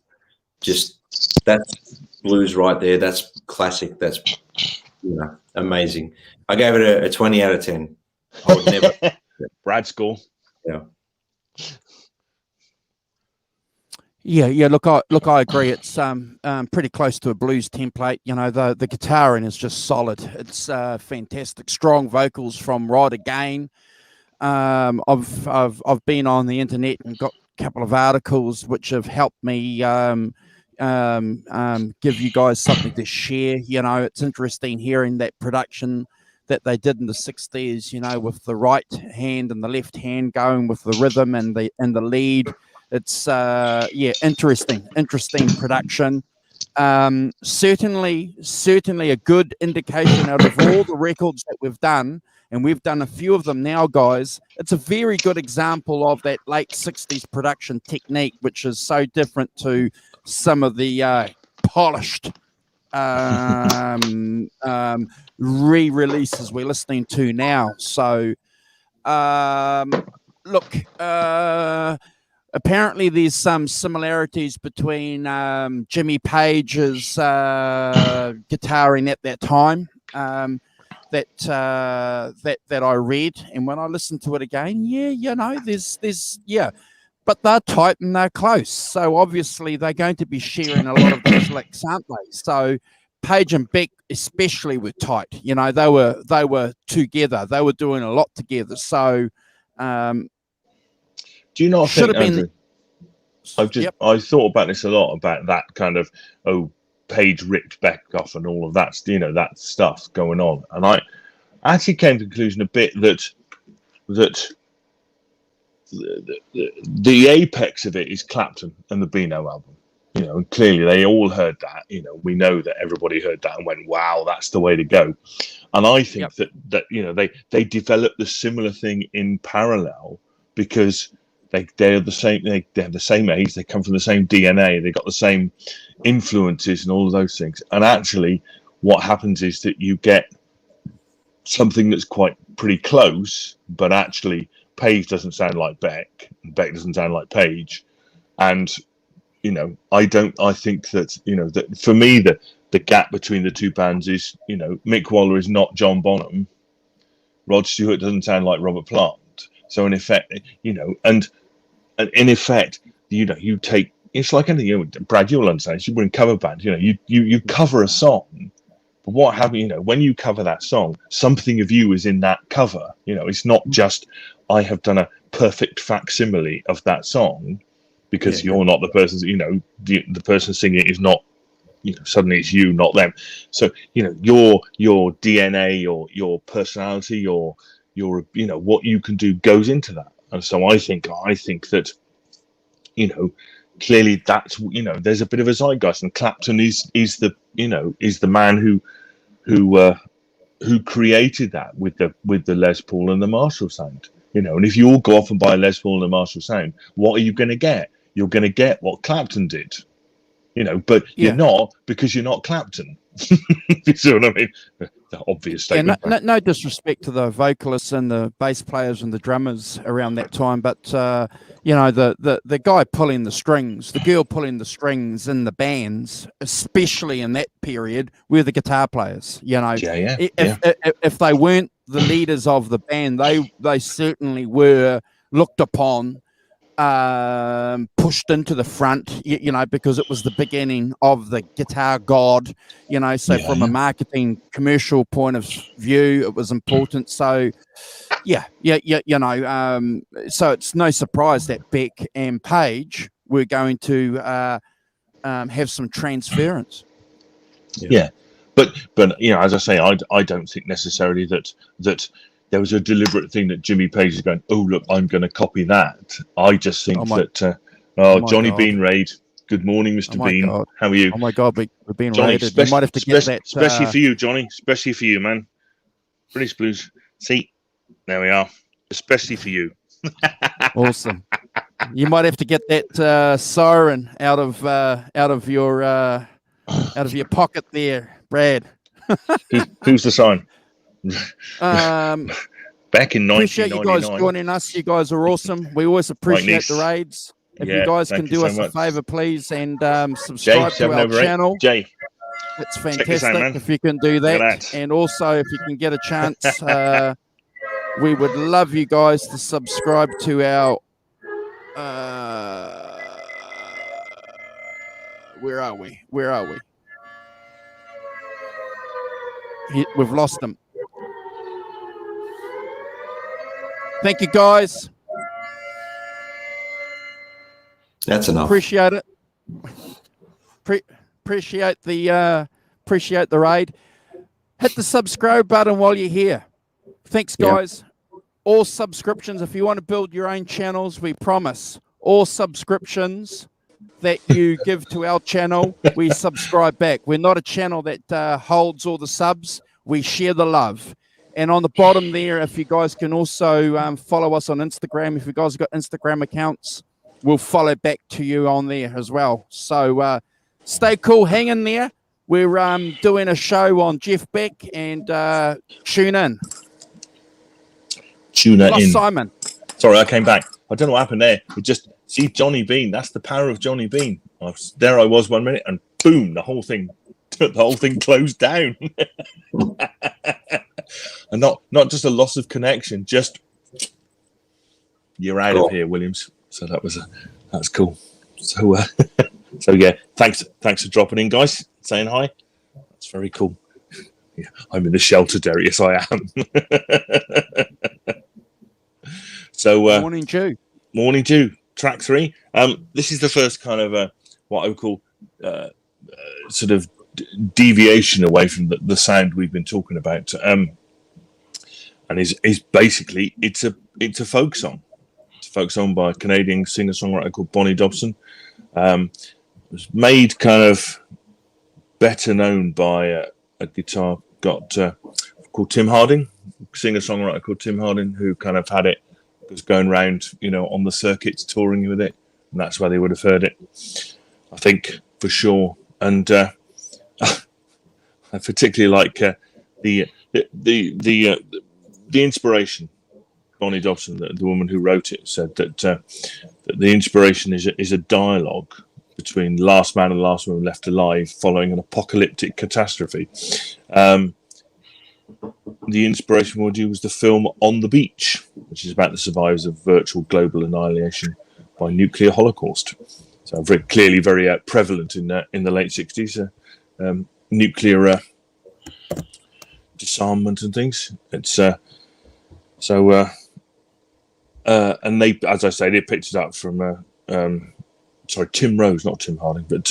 that's blues right there. That's classic. That's amazing. I gave it a 20 out of 10. I would never. Brad score. Yeah. Yeah. Look, I agree. It's pretty close to a blues template. The guitar in is just solid. It's fantastic. Strong vocals from Rod again. I've been on the internet and got a couple of articles which have helped me give you guys something to share. It's interesting hearing that production that they did in the 60s, with the right hand and the left hand going with the rhythm and the lead. It's interesting production. Certainly a good indication out of all the records that we've done, and we've done a few of them now, guys. It's a very good example of that late 60s production technique, which is so different to some of the polished re-releases we're listening to now. So look, apparently there's some similarities between Jimmy Page's guitaring at that time that I read, and when I listened to it again, there's but they're tight and they're close, so obviously they're going to be sharing a lot of those licks, aren't they? So Page and Beck especially were tight. They were together. They were doing a lot together. So do you not think, Andrew? I thought about this a lot, about that kind of Page ripped Beck off and all of that, that stuff going on, and I actually came to the conclusion a bit that the apex of it is Clapton and the Beano album. And clearly they all heard that. We know that everybody heard that and went, "Wow, that's the way to go." And I think that they developed the similar thing in parallel because they're the same. They have the same age. They come from the same DNA. They got the same influences and all of those things. And actually, what happens is that you get something that's pretty close, but actually Page doesn't sound like Beck, and Beck doesn't sound like Page, and I think that that for me the gap between the two bands is Mick Waller is not John Bonham, Rod Stewart doesn't sound like Robert Plant, so in effect and in effect you take, it's like anything, Brad, you'll understand, you were in cover band, you cover a song. But what happens, when you cover that song, something of you is in that cover. It's not just I have done a perfect facsimile of that song, because you're not the person. The person singing it is not. Suddenly it's you, not them. So your DNA, your personality, your what you can do goes into that. And so I think that clearly that's there's a bit of a zeitgeist, and Clapton is the man who created that with the Les Paul and the Marshall sound. And if you all go off and buy a Les Paul and a Marshall sound, what are you going to get? You're going to get what Clapton did. But you're not, because you're not Clapton. You see what I mean? the obvious Yeah, statement. no disrespect to the vocalists and the bass players and the drummers around that time, but the guy pulling the strings, the girl pulling the strings in the bands, especially in that period, were the guitar players. If they weren't the leaders of the band, they certainly were looked upon, pushed into the front, because it was the beginning of the guitar god, so from a marketing commercial point of view, it was important. So so it's no surprise that Beck and Page were going to have some transference. But as I say, I don't think necessarily that there was a deliberate thing that Jimmy Page is going, oh look, I'm going to copy that. I just think Johnny God. Bean Raid. Good morning, Mr. Bean. God. How are you? Oh my God, we're being Johnny, raided. You might have to get that. Especially for you, Johnny. Especially for you, man. British Blues. See, there we are. Especially for you. Awesome. You might have to get that siren out of your pocket there, Brad. Who's the sign? Back in 1999. Appreciate you guys joining us. You guys are awesome. We always appreciate the raids. If you guys can do us a favor, please, and subscribe to our channel. Jay, it's fantastic if you can do that. And also, if you can get a chance, we would love you guys to subscribe to our. Where are we? We've lost them. Thank you, guys. That's enough. Appreciate it. Appreciate the raid. Hit the subscribe button while you're here. Thanks, guys. All subscriptions, if you want to build your own channels, we promise all subscriptions that you give to our channel, we subscribe back. We're not a channel that holds all the subs. We share the love. And on the bottom there, if you guys can also follow us on Instagram, if you guys have got Instagram accounts, we'll follow back to you on there as well. So stay cool, hang in there. We're doing a show on Jeff Beck, and tune in. Simon. Sorry, I came back. I don't know what happened there. We just see Johnny Bean. That's the power of Johnny Bean. There I was 1 minute, and boom, the whole thing closed down. And not just a loss of connection, just you're out of here, Williams. So that's cool. So yeah, thanks for dropping in, guys. Saying hi. That's very cool. Yeah, I'm in the shelter, Derek. Yes, I am. So Morning Dew. Morning Dew, track 3. This is the first kind of what I would call sort of deviation away from the sound we've been talking about. And is basically it's a folk song. It's a folk song by a Canadian singer-songwriter called Bonnie Dobson. It was made kind of better known by a guitar called Tim Harding, singer-songwriter called Tim Harding, who kind of had it, was going around, on the circuits touring with it, and that's where they would have heard it, I think, for sure. And I particularly like the inspiration. Bonnie Dobson, the woman who wrote it, said that the inspiration is a dialogue between last man and last woman left alive following an apocalyptic catastrophe. The inspiration would use the film On the Beach, which is about the survivors of virtual global annihilation by nuclear holocaust. So very clearly very prevalent in the late 60s, nuclear disarmament and things. It's and they, as I say, they picked it up from Tim Rose, not Tim Harding, but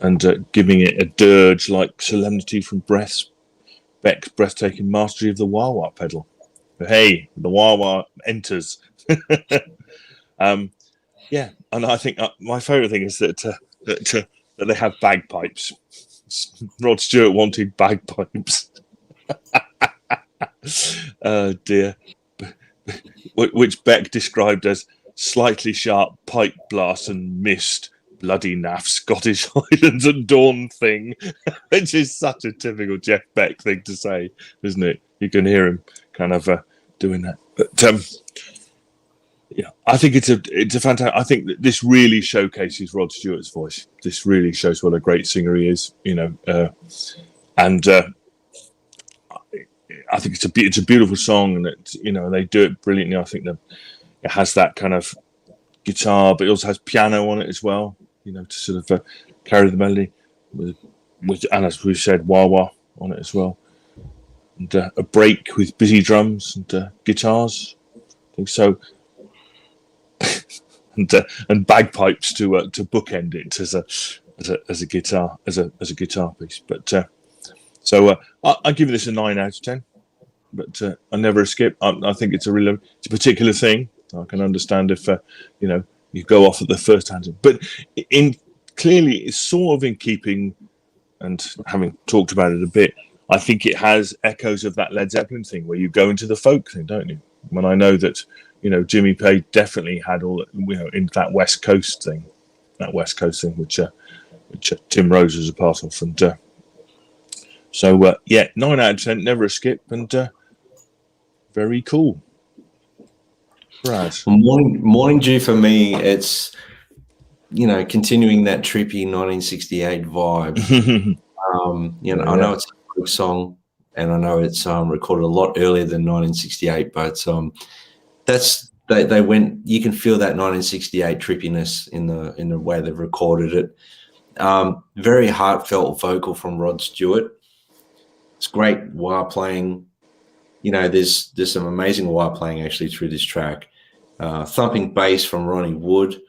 and giving it a dirge like solemnity from Beck's breathtaking mastery of the wah-wah pedal. Hey, the wah-wah enters. Yeah, and I think my favourite thing is that they have bagpipes. Rod Stewart wanted bagpipes. Oh dear. Which Beck described as slightly sharp pipe blasts and mist bloody naff Scottish Highlands and Dawn thing, which is such a typical Jeff Beck thing to say, isn't it? You can hear him kind of doing that. But yeah, I think it's a fantastic. I think that this really showcases Rod Stewart's voice. This really shows what a great singer he is, and I think it's a beautiful song, and they do it brilliantly. I think that it has that kind of guitar, but it also has piano on it as well, to sort of carry the melody with, and as we said, wah wah on it as well, and a break with busy drums and guitars. I think so, and bagpipes to bookend it as a guitar piece. But so I give this a 9 out of 10. But I never skip. I think it's a particular thing. I can understand if you go off at the first tangent, but clearly it's sort of in keeping, and having talked about it a bit, I think it has echoes of that Led Zeppelin thing where you go into the folk thing, don't you? When I know that Jimmy Page definitely had all in that West Coast thing, which Tim Rose was a part of, and so 9 out of 10, never a skip, and very cool. Brad. Morning Dew for me, it's continuing that trippy 1968 vibe. I know it's a folk song, and I know it's recorded a lot earlier than 1968, but they went. You can feel that 1968 trippiness in the way they've recorded it. Very heartfelt vocal from Rod Stewart. It's great wah playing. There's some amazing wah playing actually through this track. Thumping bass from Ronnie Wood.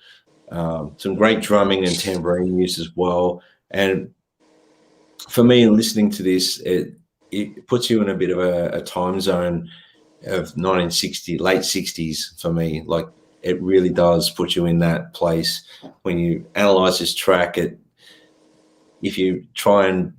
Some great drumming and tambourine use as well. And for me, listening to this, it puts you in a bit of a time zone of 1960, late 60s for me. Like, it really does put you in that place when you analyze this track. If you try and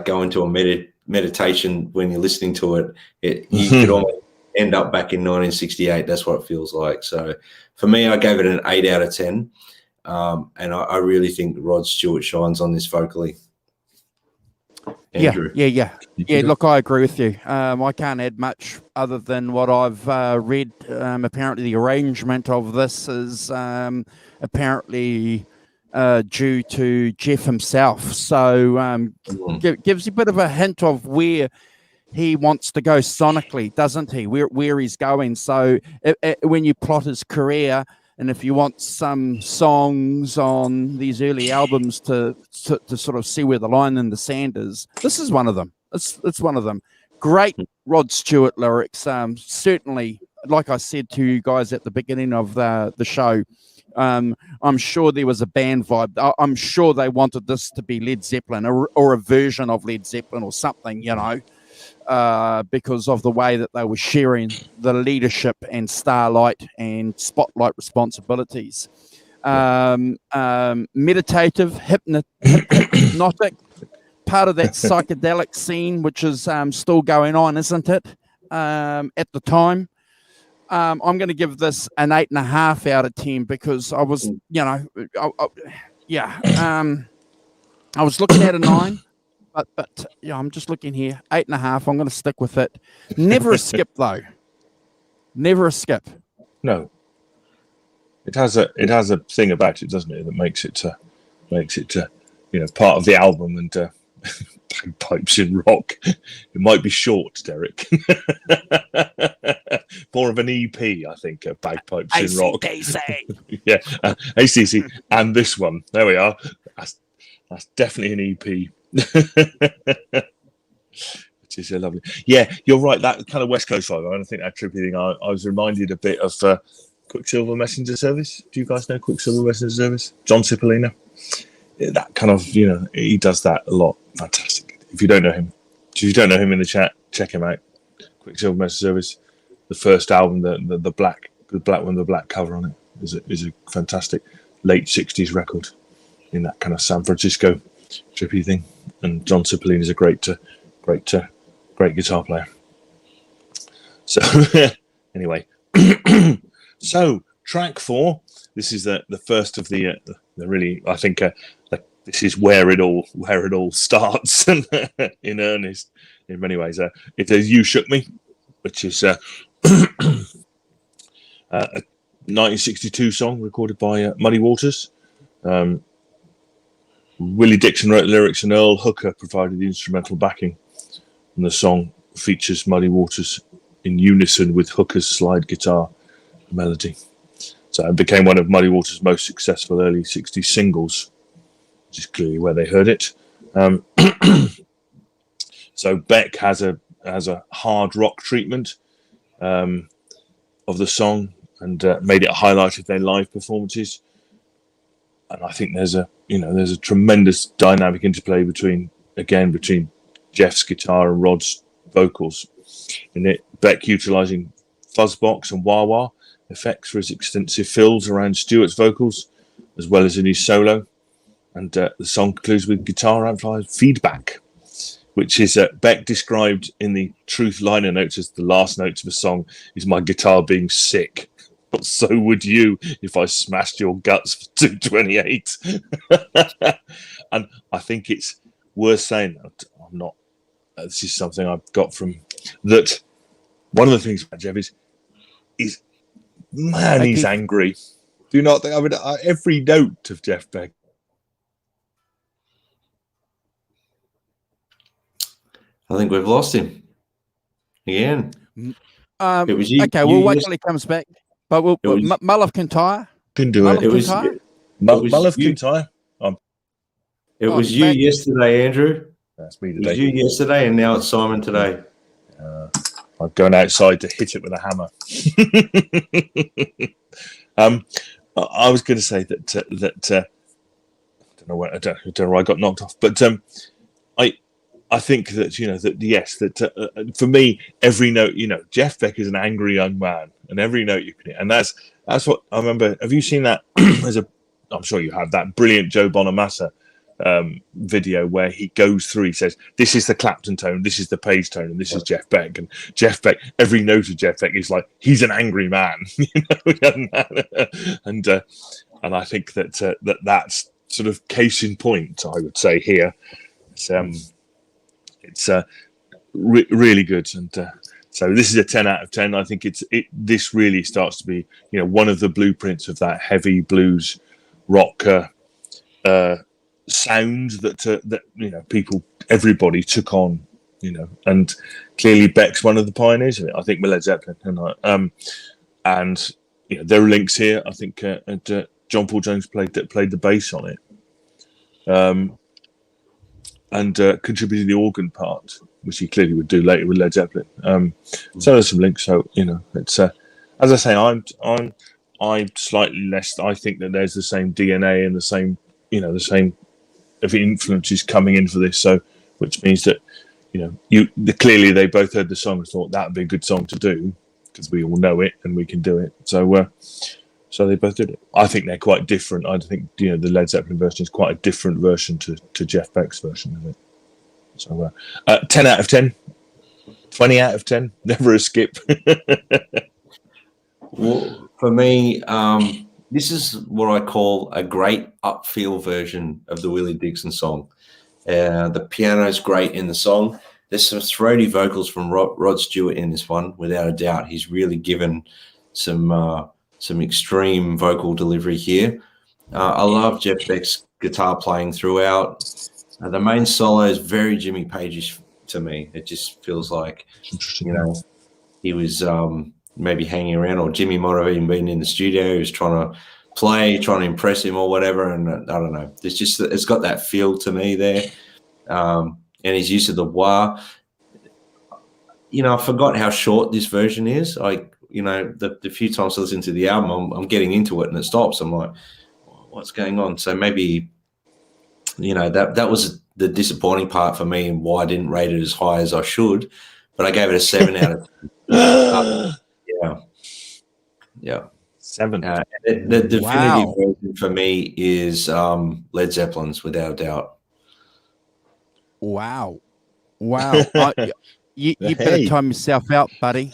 go into a meditation when you're listening to it, you could almost end up back in 1968. That's what it feels like. So for me, I gave it an 8 out of 10. And I really think Rod Stewart shines on this vocally. Andrew. Yeah. Look, I agree with you. I can't add much other than what I've read. Apparently, the arrangement of this is apparently due to Jeff himself. So gives you a bit of a hint of where he wants to go sonically, doesn't he? Where he's going. So when you plot his career, and if you want some songs on these early albums to sort of see where the line in the sand is, this is one of them. It's one of them. Great Rod Stewart lyrics. Certainly, like I said to you guys at the beginning of the show, I'm sure there was a band vibe. I'm sure they wanted this to be Led Zeppelin or a version of Led Zeppelin or something, because of the way that they were sharing the leadership and starlight and spotlight responsibilities. Meditative, hypnotic, part of that psychedelic scene, which is still going on, isn't it? At the time. I'm going to give this an 8.5 out of 10 because I was, I was looking at a 9. But I'm just looking here. 8.5. I'm going to stick with it. Never a skip though. Never a skip. No. It has a thing about it, doesn't it, that makes it part of the album, and bagpipes in rock. It might be short, Derek. More of an EP, I think. Bagpipes in rock. Yeah, ACC, and this one. There we are. That's definitely an EP. Which is lovely. Yeah, you're right. That kind of West Coast vibe. I don't think that trippy thing. I was reminded a bit of Quicksilver Messenger Service. Do you guys know Quicksilver Messenger Service? John Cipollina. That kind of, he does that a lot. Fantastic. If you don't know him in the chat, check him out. Quicksilver Messenger Service. The first album, the black one, with the black cover on it, is a fantastic late 60s record in that kind of San Francisco trippy thing. And John Cipollina is a great guitar player. So anyway, so track 4. This is the first of the They're really, I think, like this is where it all starts in earnest. In many ways, it's a "You Shook Me," which is a 1962 song recorded by Muddy Waters. Willie Dixon wrote the lyrics, and Earl Hooker provided the instrumental backing. And the song features Muddy Waters in unison with Hooker's slide guitar melody. So it became one of Muddy Waters' most successful early 60s singles, which is clearly where they heard it. So Beck has a hard rock treatment of the song, and made it a highlight of their live performances. And I think there's a tremendous dynamic interplay between Jeff's guitar and Rod's vocals. In it, Beck utilising fuzzbox and wah-wah effects for his extensive fills around Stewart's vocals, as well as in his solo. And the song concludes with guitar amplifier feedback, which is Beck described in the Truth liner notes as the last notes of a song is my guitar being sick. But so would you if I smashed your guts for 228. And I think it's worth saying that I'm not. This is something I've got from that. One of the things about Jeff is man, he's angry. Do you not think? I mean, every note of Jeff Beck. I think we've lost him again. It was you. Okay, we'll wait till he comes back. But Mullif can tire. Can do it. Mullif can tire. It was you yesterday, Andrew. That's me today. It was you yesterday, and now it's Simon today. I'm going outside to hit it with a hammer. I was going to say that I don't know where I got knocked off, but I think that for me, every note, Jeff Beck is an angry young man, and every note you can hit, and that's what I remember. Have you seen that? I'm sure you have, that brilliant Joe Bonamassa video where he goes through. He says, "This is the Clapton tone, this is the Page tone, and this is Jeff Beck." And Jeff Beck, every note of Jeff Beck is like he's an angry man, young man. And I think that's sort of case in point. I would say here. It's really good, and so this is a 10 out of 10. I think this really starts to be one of the blueprints of that heavy blues rock sound that everybody took on, and clearly Beck's one of the pioneers of it. I think with Led Zeppelin, and there are links here. I think John Paul Jones played the bass on it. And contributed the organ part, which he clearly would do later with Led Zeppelin. So there's some links. So it's as I say, I'm slightly less. I think that there's the same DNA and the same of influences coming in for this. So which means that clearly they both heard the song and thought that would be a good song to do because we all know it and we can do it. So they both did it. I think they're quite different. I think the Led Zeppelin version is quite a different version to Jeff Beck's version of it. So 10 out of 10, 20 out of 10, never a skip. Well, for me, this is what I call a great upfeel version of the Willie Dixon song. The piano's great in the song. There's some throaty vocals from Rod Stewart in this one, without a doubt. He's really given some extreme vocal delivery here. I love Jeff Beck's guitar playing throughout. The main solo is very Jimmy Page-ish to me. It just feels like, he was maybe hanging around, or Jimmy might have even been in the studio. He was trying to impress him or whatever. And I don't know. It's got that feel to me there. And his use of the wah. I forgot how short this version is. The few times I listen to the album, I'm getting into it and it stops. I'm like, what's going on? So maybe, that was the disappointing part for me and why I didn't rate it as high as I should. But I gave it a 7 out of 10. Yeah. 7. The definitive version for me is Led Zeppelin's, without a doubt. Wow. You better time yourself out, buddy.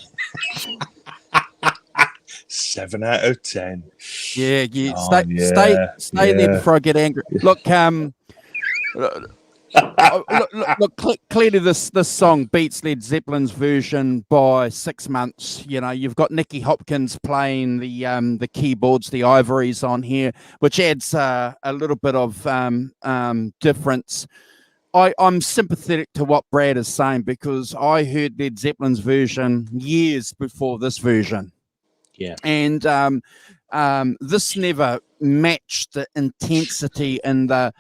7 out of 10. Yeah, Oh, stay there before I get angry. Look, clearly this song beats Led Zeppelin's version by 6 months. You know, you've got Nicky Hopkins playing the keyboards, the ivories on here, which adds a little bit of difference. I'm sympathetic to what Brad is saying because I heard Led Zeppelin's version years before this version. Yeah. And this never matched the intensity and the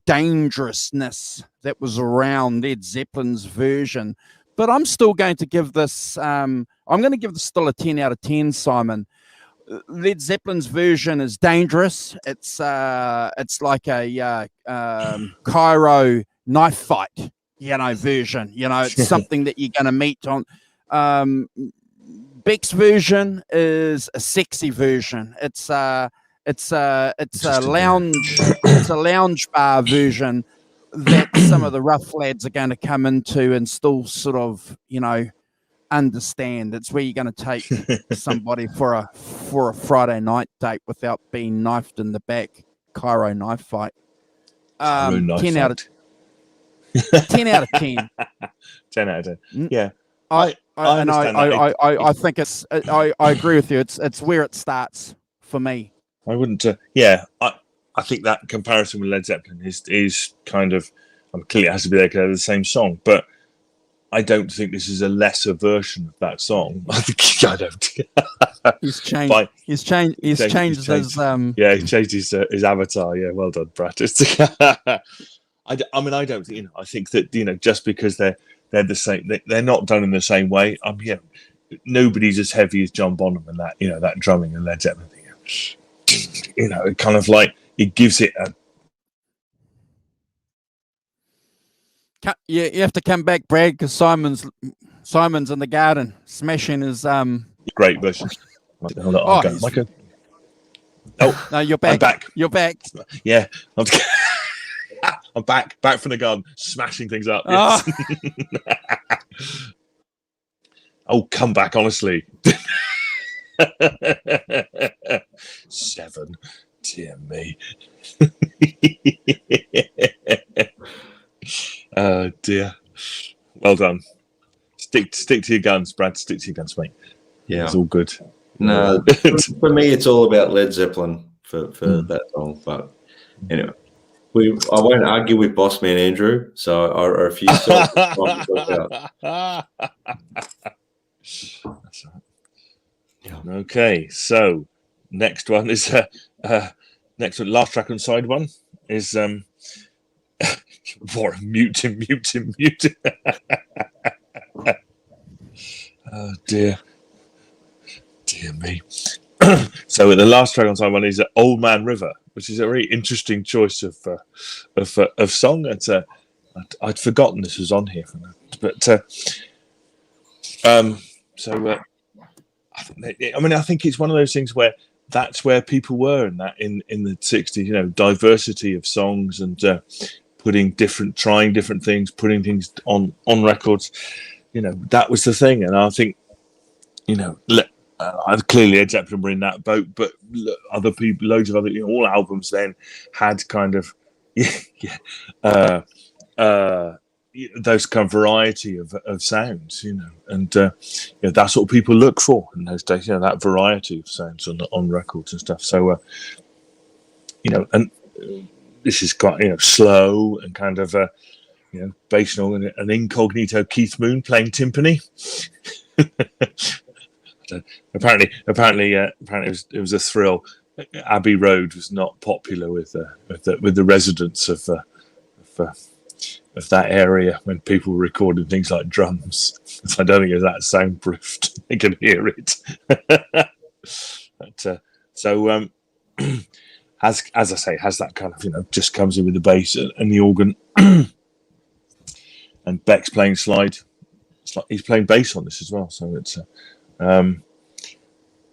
dangerousness that was around Led Zeppelin's version. But I'm still going to give this, I'm going to give this still a 10 out of 10, Simon. Led Zeppelin's version is dangerous. It's like a Cairo knife fight, version. It's something that you're going to meet on. Beck's version is a sexy version. It's a lounge bar version that some of the rough lads are going to come into and still sort of understand. It's where you're going to take somebody for a Friday night date without being knifed in the back. Cairo knife fight. 10 out of 10. 10 out of 10. Yeah. I think it's. I agree with you. It's where it starts for me. I wouldn't. I think that comparison with Led Zeppelin is kind of. Clearly, it has to be there because they're the same song, but I don't think this is a lesser version of that song. I don't. He's changed. He's changed his. Yeah, he changed his avatar. Yeah, well done, Brad. I don't. I think that just because they're the same. They're not done in the same way. Nobody's as heavy as John Bonham and that. That drumming and Led Zeppelin thing. It kind of like it gives it a. You have to come back, Brad, because Simon's in the garden smashing his great version. No, you're back. I'm back. You're back. Yeah, I'm back from the garden, smashing things up. Yes. Oh, come back, honestly. 7, dear me. Oh dear. Well done. Stick to your guns, Brad. Stick to your guns, mate. Yeah, it's all good. No, for me, it's all about Led Zeppelin for that song. But anyway. I won't argue with Bossman Andrew, so I refuse to talk about. That's right. Yeah. Okay, so next one is last track on side one is Warren mute him. Oh dear me. So the last track on side one is Old Man River, which is a very interesting choice of song. It's I'd forgotten this was on here, but I think it's one of those things where that's where people were in the 60s. Diversity of songs and trying different things, putting things on records. That was the thing, and I think clearly Led Zeppelin were in that boat, but other people, loads of other, all albums then had kind of, those kind of variety of sounds, and that's what people look for in those days, that variety of sounds on records and stuff. So, and this is quite, slow and kind of, based on an incognito Keith Moon playing timpani. Apparently, it was a thrill. Abbey Road was not popular with the residents of that area when people recorded things like drums. So I don't think it's that soundproofed. They can hear it. But, as I say, has that kind of just comes in with the bass and the organ, and Beck's playing slide. It's like he's playing bass on this as well. So it's.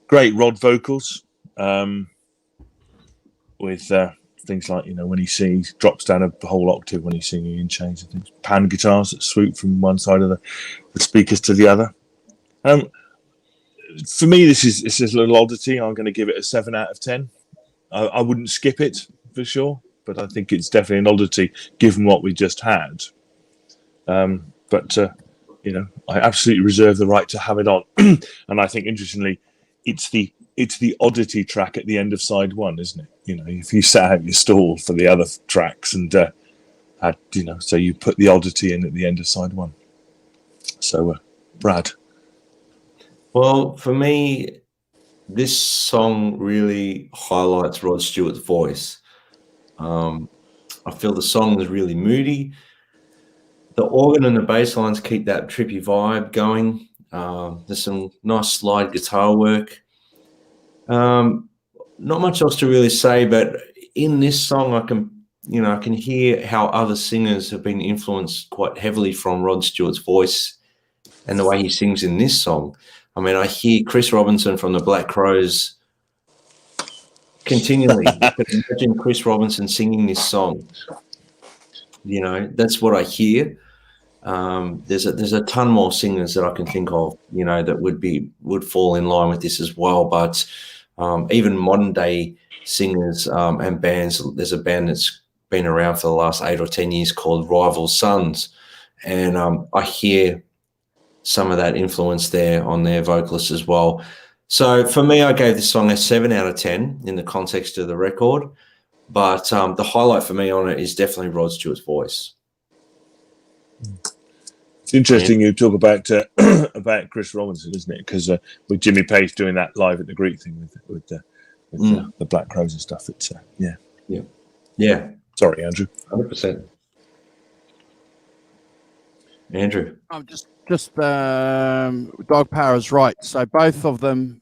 Great Rod vocals with things like when he drops down a whole octave when he's singing in chains and things. Pan guitars that swoop from one side of the speakers to the other. for me, this is a little oddity. I'm going to give it a 7 out of 10. I wouldn't skip it for sure, but I think it's definitely an oddity given what we just had. But I absolutely reserve the right to have it on. And I think, interestingly, it's the oddity track at the end of side one, isn't it? If you set out your stall for the other tracks and so you put the oddity in at the end of side one. So, Brad. Well, for me, this song really highlights Rod Stewart's voice. I feel the song is really moody. The organ and the bass lines keep that trippy vibe going. There's some nice slide guitar work. Not much else to really say, but in this song, I can hear how other singers have been influenced quite heavily from Rod Stewart's voice and the way he sings in this song. I mean, I hear Chris Robinson from the Black Crowes continually. I can imagine Chris Robinson singing this song. That's what I hear. There's a ton more singers that I can think of, that would fall in line with this as well. But even modern day singers and bands, there's a band that's been around for the last 8 or 10 years called Rival Sons, and I hear some of that influence there on their vocalists as well. So for me, I gave this song a 7 out of 10 in the context of the record. But the highlight for me on it is definitely Rod Stewart's voice. It's interesting you talk about Chris Robinson, isn't it? Because with Jimmy Page doing that live at the Greek thing with the Black Crowes and stuff, it's yeah. Sorry, Andrew. 100%. Andrew. I'm just Dog Power is right. So both of them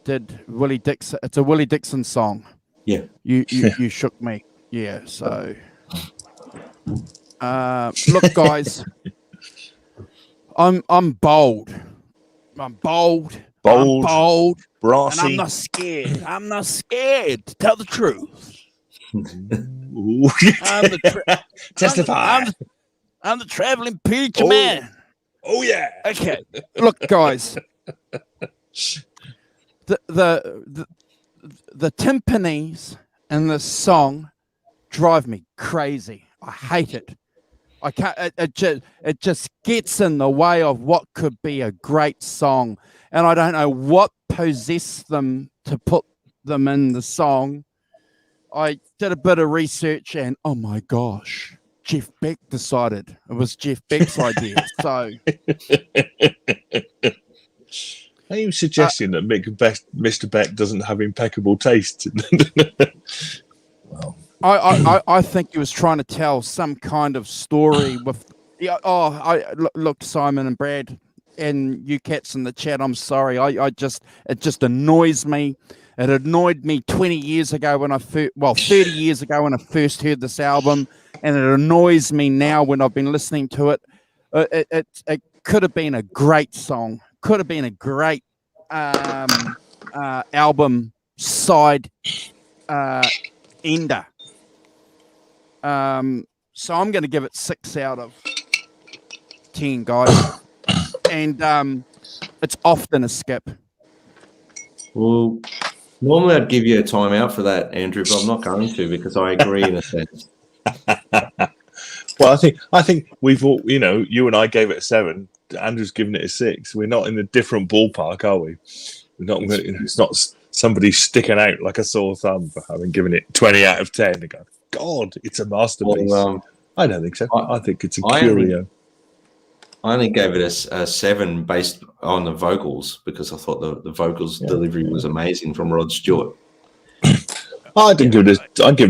did Willie Dixon. It's a Willie Dixon song. Yeah. You shook me. Yeah. So look, guys, I'm bold. I'm bold. Brassy. And I'm not scared. I'm not scared to tell the truth. Testify. I'm the traveling preacher man. Oh yeah. Okay. Look, guys. The timpanis in this song drive me crazy. I hate it. I can't. It just gets in the way of what could be a great song, and I don't know what possessed them to put them in the song. I did a bit of research, and oh my gosh, Jeff Beck decided it was Jeff Beck's idea. So, are you suggesting that Mr. Beck doesn't have impeccable taste? Well, I think he was trying to tell some kind of story with. Look, Simon and Brad, and you cats in the chat. I'm sorry. It just annoys me. It annoyed me 20 years ago when 30 years ago when I first heard this album, and it annoys me now when I've been listening to it. It could have been a great song. Could have been a great album side ender. So I'm going to give it 6 out of 10, guys, and it's often a skip. Well, normally I'd give you a timeout for that, Andrew, but I'm not going to because I agree in a sense. Well, I think we've all, you and I gave it a 7. Andrew's given it a 6. We're not in a different ballpark, are we? We're not. It's not somebody sticking out like a sore thumb for having given it 20 out of 10. And go, God, it's a masterpiece. Well, I don't think so. I think it's a curio. I only gave it a 7 based on the vocals because I thought the vocals delivery was amazing from Rod Stewart. I'd give it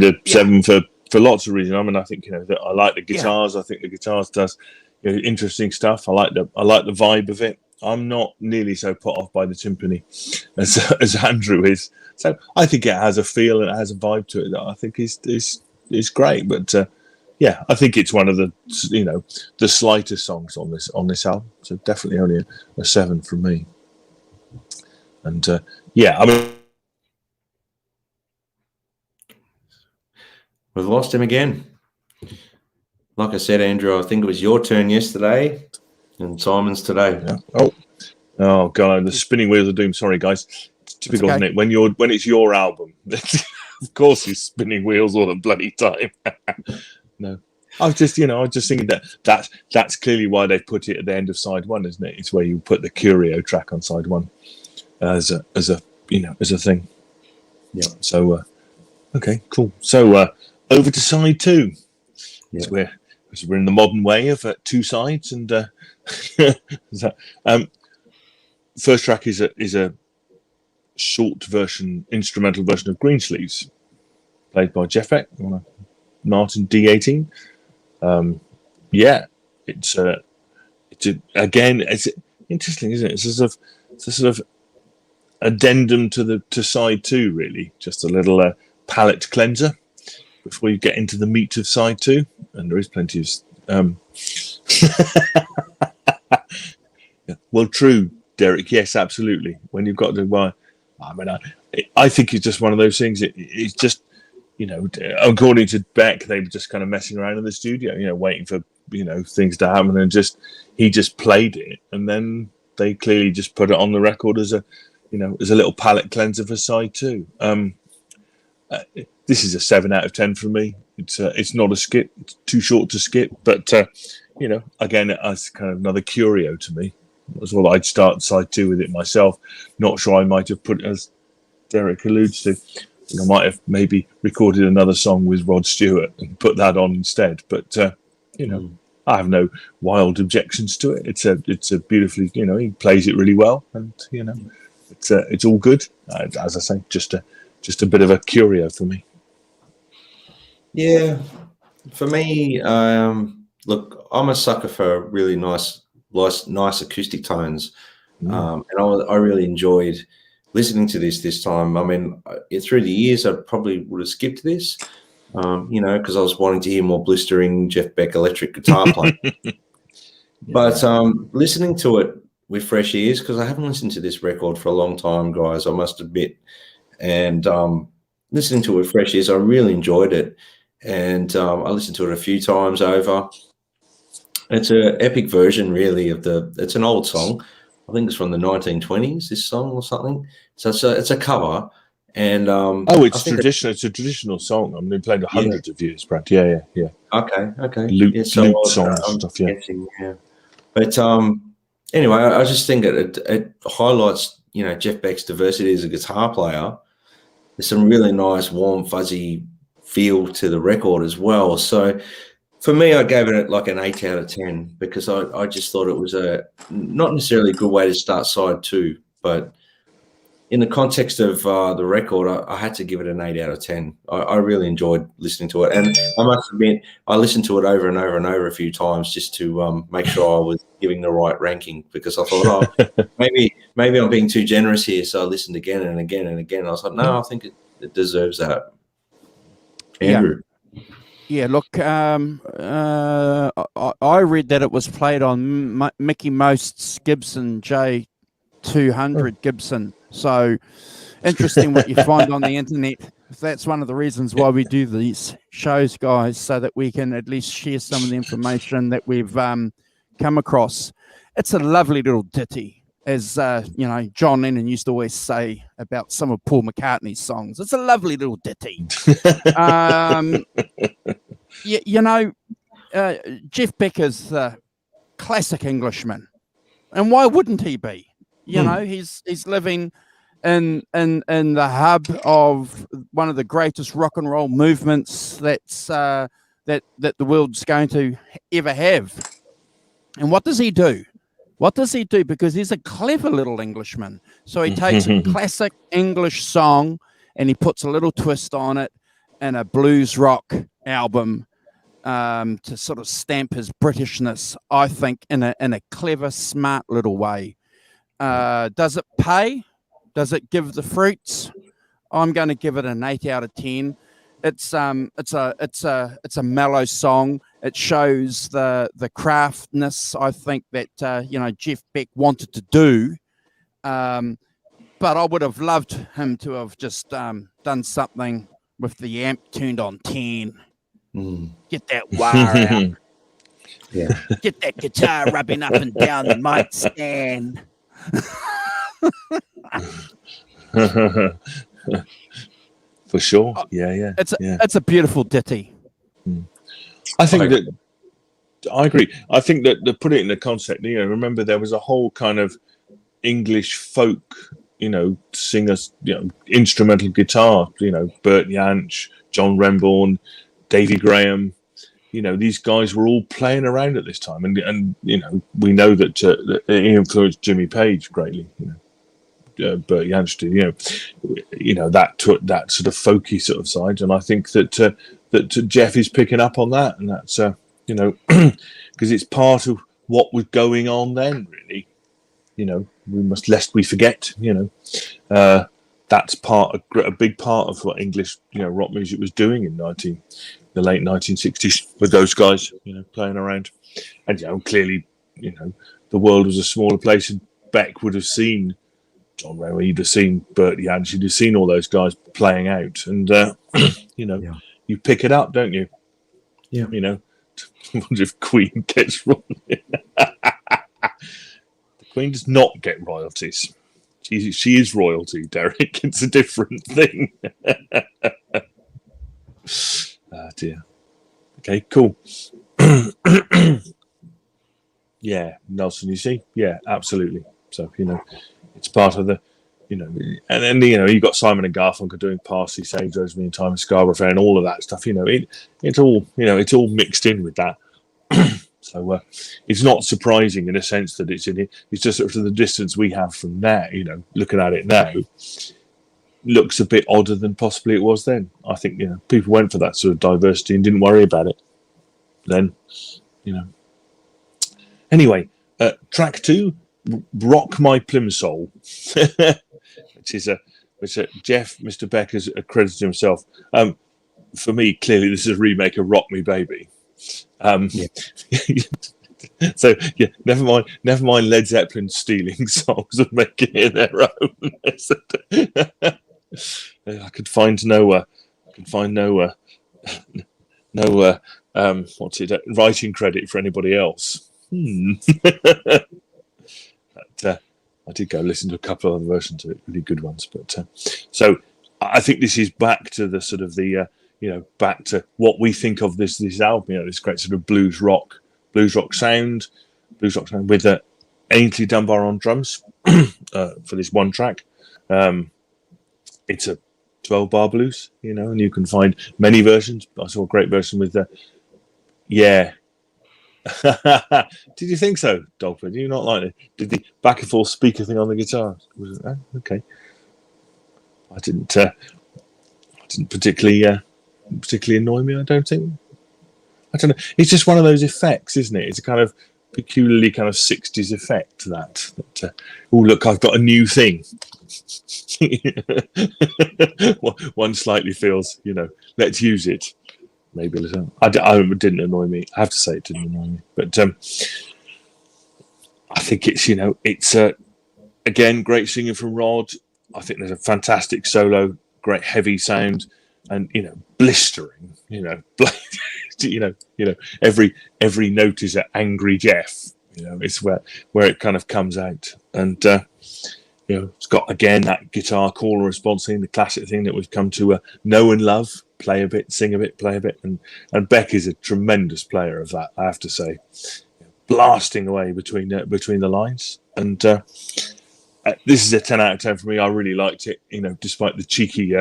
a 7 for lots of reasons. I mean, I think that I like the guitars. I think the guitars does interesting stuff. I like the vibe of it. I'm not nearly so put off by the timpani as Andrew is. So I think it has a feel and it has a vibe to it that I think is great. But I think it's one of the the slightest songs on this album. So definitely only a 7 from me. And I mean, we've lost him again. Like I said, Andrew, I think it was your turn yesterday and Simon's today. Yeah. Oh, Oh god, the spinning wheels of doom. Sorry, guys. It's typical, okay. isn't it? When it's your album, of course, he's spinning wheels all the bloody time. No, I was just thinking that's clearly why they put it at the end of side one, isn't it? It's where you put the Curio track on side one as a thing. Yeah. So okay, cool. So over to side two. Yeah. We're in the modern way of two sides, and first track is a short version, instrumental version of Greensleeves, played by Jeff Becks on a Martin D18. It's interesting, isn't it? It's a sort of addendum to side two, really. Just a little palate cleanser before you get into the meat of side two, and there is plenty of. Well, true, Derek. Yes, absolutely. When you've got to, I think it's just one of those things. It's just, according to Beck, they were just kind of messing around in the studio, waiting for things to happen, and he just played it, and then they clearly just put it on the record as a little palate cleanser for side two. This is a 7 out of 10 for me. It's not a skip. It's too short to skip, but again, it's kind of another curio to me. As well, I'd start side two with it myself. Not sure I might have put, as Derek alludes to, I might have maybe recorded another song with Rod Stewart and put that on instead. But I have no wild objections to it. It's a beautifully, he plays it really well, and it's all good. As I say, just a bit of a curio for me. Yeah, for me, look, I'm a sucker for really nice acoustic tones, and I really enjoyed listening to this time. I mean, through the years, I probably would have skipped this, because I was wanting to hear more blistering Jeff Beck electric guitar playing. But listening to it with fresh ears, because I haven't listened to this record for a long time, guys, I must admit, and listening to it with fresh ears, I really enjoyed it, and I listened to it a few times over. It's an epic version, really, it's an old song. I think it's from the 1920s, this song or something. So it's a cover. And it's traditional. It's a traditional song. I mean, they played hundreds of years, Brad. Yeah. Okay. Lute songs and stuff. Yeah. Guessing, yeah. But anyway, I just think it highlights, Jeff Beck's diversity as a guitar player. There's some really nice, warm, fuzzy feel to the record as well. So for me, I gave it like an 8 out of 10 because I just thought it was not necessarily a good way to start side two, but in the context of the record, I had to give it an 8 out of 10. I really enjoyed listening to it. And I must admit, I listened to it over and over and over a few times just to make sure I was giving the right ranking, because I thought, maybe I'm being too generous here. So I listened again and again and again. I was like, no, I think it deserves that. Andrew. Yeah, look, I read that it was played on Mickey Most's Gibson J200 Gibson. So interesting what you find on the internet. That's one of the reasons why we do these shows, guys, so that we can at least share some of the information that we've come across. It's a lovely little ditty, as John Lennon used to always say about some of Paul McCartney's songs. It's a lovely little ditty. Jeff Beck is the classic Englishman, and why wouldn't he be? He's living in the hub of one of the greatest rock and roll movements that the world's going to ever have. And what does he do? Because he's a clever little Englishman. So he takes a classic English song and he puts a little twist on it in a blues rock album to sort of stamp his Britishness, I think, in a clever, smart little way. Does it pay? Does it give the fruits? I'm going to give it an 8 out of 10. It's a mellow song. It shows the craftness, I think, that Jeff Beck wanted to do. But I would have loved him to have just done something with the amp tuned on 10. Get that wire out. Yeah. Get that guitar rubbing up and down the mic stand. For sure. Yeah. It's a beautiful ditty. I think that I agree. I think that to put it in the concept, remember there was a whole kind of English folk, singers, instrumental guitar, Bert Jansch, John Renbourn, Davy Graham. These guys were all playing around at this time, and we know that it influenced Jimmy Page greatly. Bert Jansch did, that took that sort of folky sort of side, and I think that Jeff is picking up on that, and that's because it's part of what was going on then, really. We must, lest we forget, that's a big part of what English, rock music was doing in the late 1960s with those guys, playing around. And, clearly, the world was a smaller place, and Beck would have seen John Renbourn, he'd have seen Bert Jansch, he'd have seen all those guys playing out. And, you pick it up, don't you? Yeah. I wonder if Queen gets wrong. Queen does not get royalties. She is royalty, Derek. It's a different thing. Dear. Okay, cool. Yeah, Nelson, you see? Yeah, absolutely. So, it's part of the, and then, you've got Simon and Garfunkel doing Parsley, Sage, Rosemary and Thyme and Scarborough Fair and all of that stuff. It's all, it's all mixed in with that. So it's not surprising in a sense that it's just sort of the distance we have from now, looking at it now, looks a bit odder than possibly it was then. I think, people went for that sort of diversity and didn't worry about it then, Anyway, track 2, Rock My Plimsoll, which Jeff, Mr. Beck, has accredited himself. For me, clearly, this is a remake of Rock Me Baby. So never mind Led Zeppelin stealing songs and making it their own. I could find no writing credit for anybody else. But, I did go listen to a couple of other versions of it, really good ones. But so I think this is back to the sort of the back to what we think of this album, this great sort of blues rock sound with Ainsley Dunbar on drums for this one track. It's a 12-bar blues, and you can find many versions. I saw a great version with yeah. Did you think so, Dolphin? Did you not like it? Did the back and forth speaker thing on the guitar? Was it, okay. I didn't particularly annoy me. I don't think. I don't know. It's just one of those effects, isn't it? It's a kind of peculiarly kind of 60s effect that oh look, I've got a new thing. One slightly feels, let's use it. Maybe a little. It didn't annoy me. I have to say it didn't annoy me. But I think it's, it's again, great singing from Rod. I think there's a fantastic solo, great heavy sound, and blistering. Every note is an angry Jeff. It's where it kind of comes out, and it's got again that guitar call and response thing, the classic thing that we've come to know and love. Play a bit, sing a bit, play a bit, and Beck is a tremendous player of that. I have to say, blasting away between the lines, and this is a 10 out of 10 for me. I really liked it, despite the cheeky.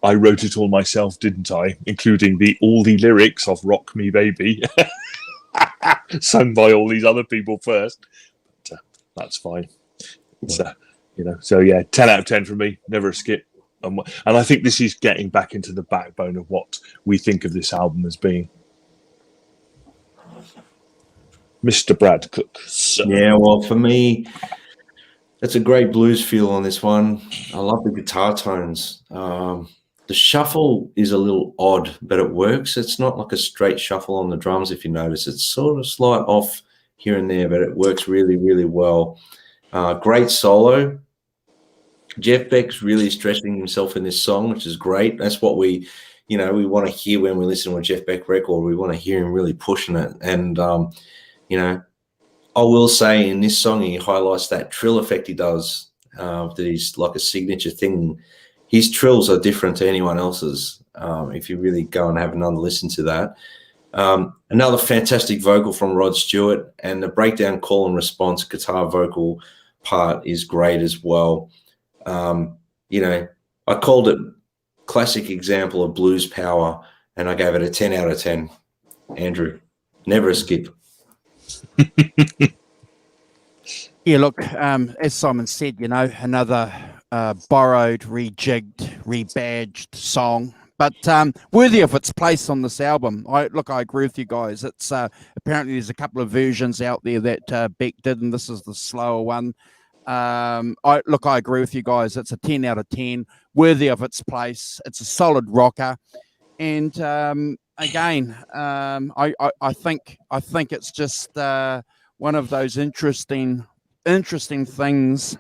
I wrote it all myself, didn't I? Including all the lyrics of "Rock Me Baby," sung by all these other people first. But that's fine. It's, so yeah, 10 out of 10 for me. Never a skip. And I think this is getting back into the backbone of what we think of this album as being. Mr. Brad Cook. So. Yeah, well, for me, it's a great blues feel on this one. I love the guitar tones. The shuffle is a little odd, but it works. It's not like a straight shuffle on the drums, if you notice. It's sort of slight off here and there, but it works really, really well. Great solo. Jeff Beck's really stretching himself in this song, which is great. That's what we want to hear when we listen to a Jeff Beck record. We want to hear him really pushing it. And, I will say in this song, he highlights that trill effect he does. That is like a signature thing. His trills are different to anyone else's. If you really go and have another listen to that. Another fantastic vocal from Rod Stewart, and the breakdown call and response guitar vocal part is great as well. I called it classic example of blues power, and I gave it a 10 out of 10. Andrew, never a skip. Yeah, look, as Simon said, another borrowed, rejigged, rebadged song, but worthy of its place on this album. I agree with you guys. It's apparently there's a couple of versions out there that Beck did, and this is the slower one. I agree with you guys. It's a 10 out of 10, worthy of its place. It's a solid rocker, and again, I think it's just one of those interesting things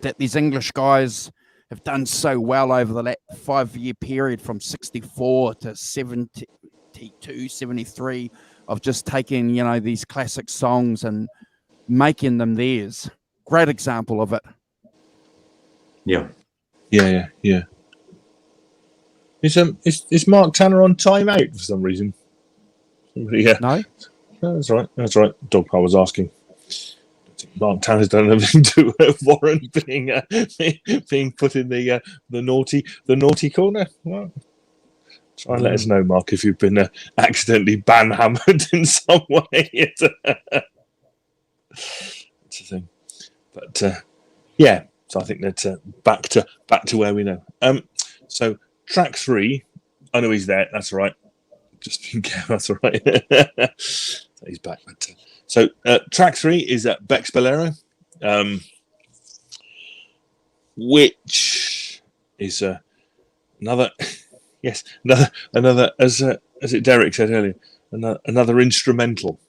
that these English guys have done so well over the 5-year period from 64 to 72, 73 of just taking, these classic songs and making them theirs. Great example of it. Yeah. Is Mark Tanner on timeout for some reason? Yeah. No? That's right. Dog I was asking. Mark Tanner's done anything to warrant being put in the naughty corner. Well, try and let us know, Mark, if you've been accidentally banhammered in some way. It's a thing. But so I think that back to where we know. So track 3, I know he's there. That's all right. Just being careful. That's all right. He's back. But, so track 3 is Becks Bolero, which is another as Derek said earlier, another instrumental.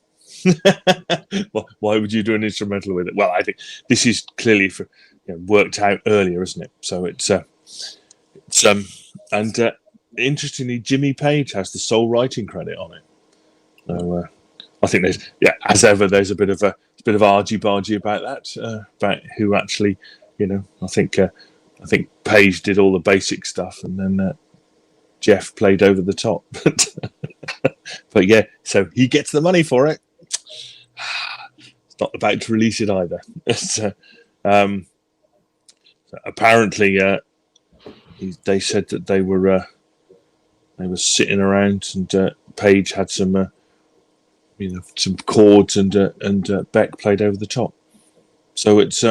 Well, why would you do an instrumental with it? Well, I think this is clearly worked out earlier, isn't it? So it's interestingly, Jimmy Page has the sole writing credit on it. So I think there's a bit of argy-bargy about that, about who actually, I think Page did all the basic stuff, and then Jeff played over the top. But yeah, so he gets the money for it. It's not about to release it either. So apparently, they said that they were sitting around, and Page had some chords, and Beck played over the top. So it's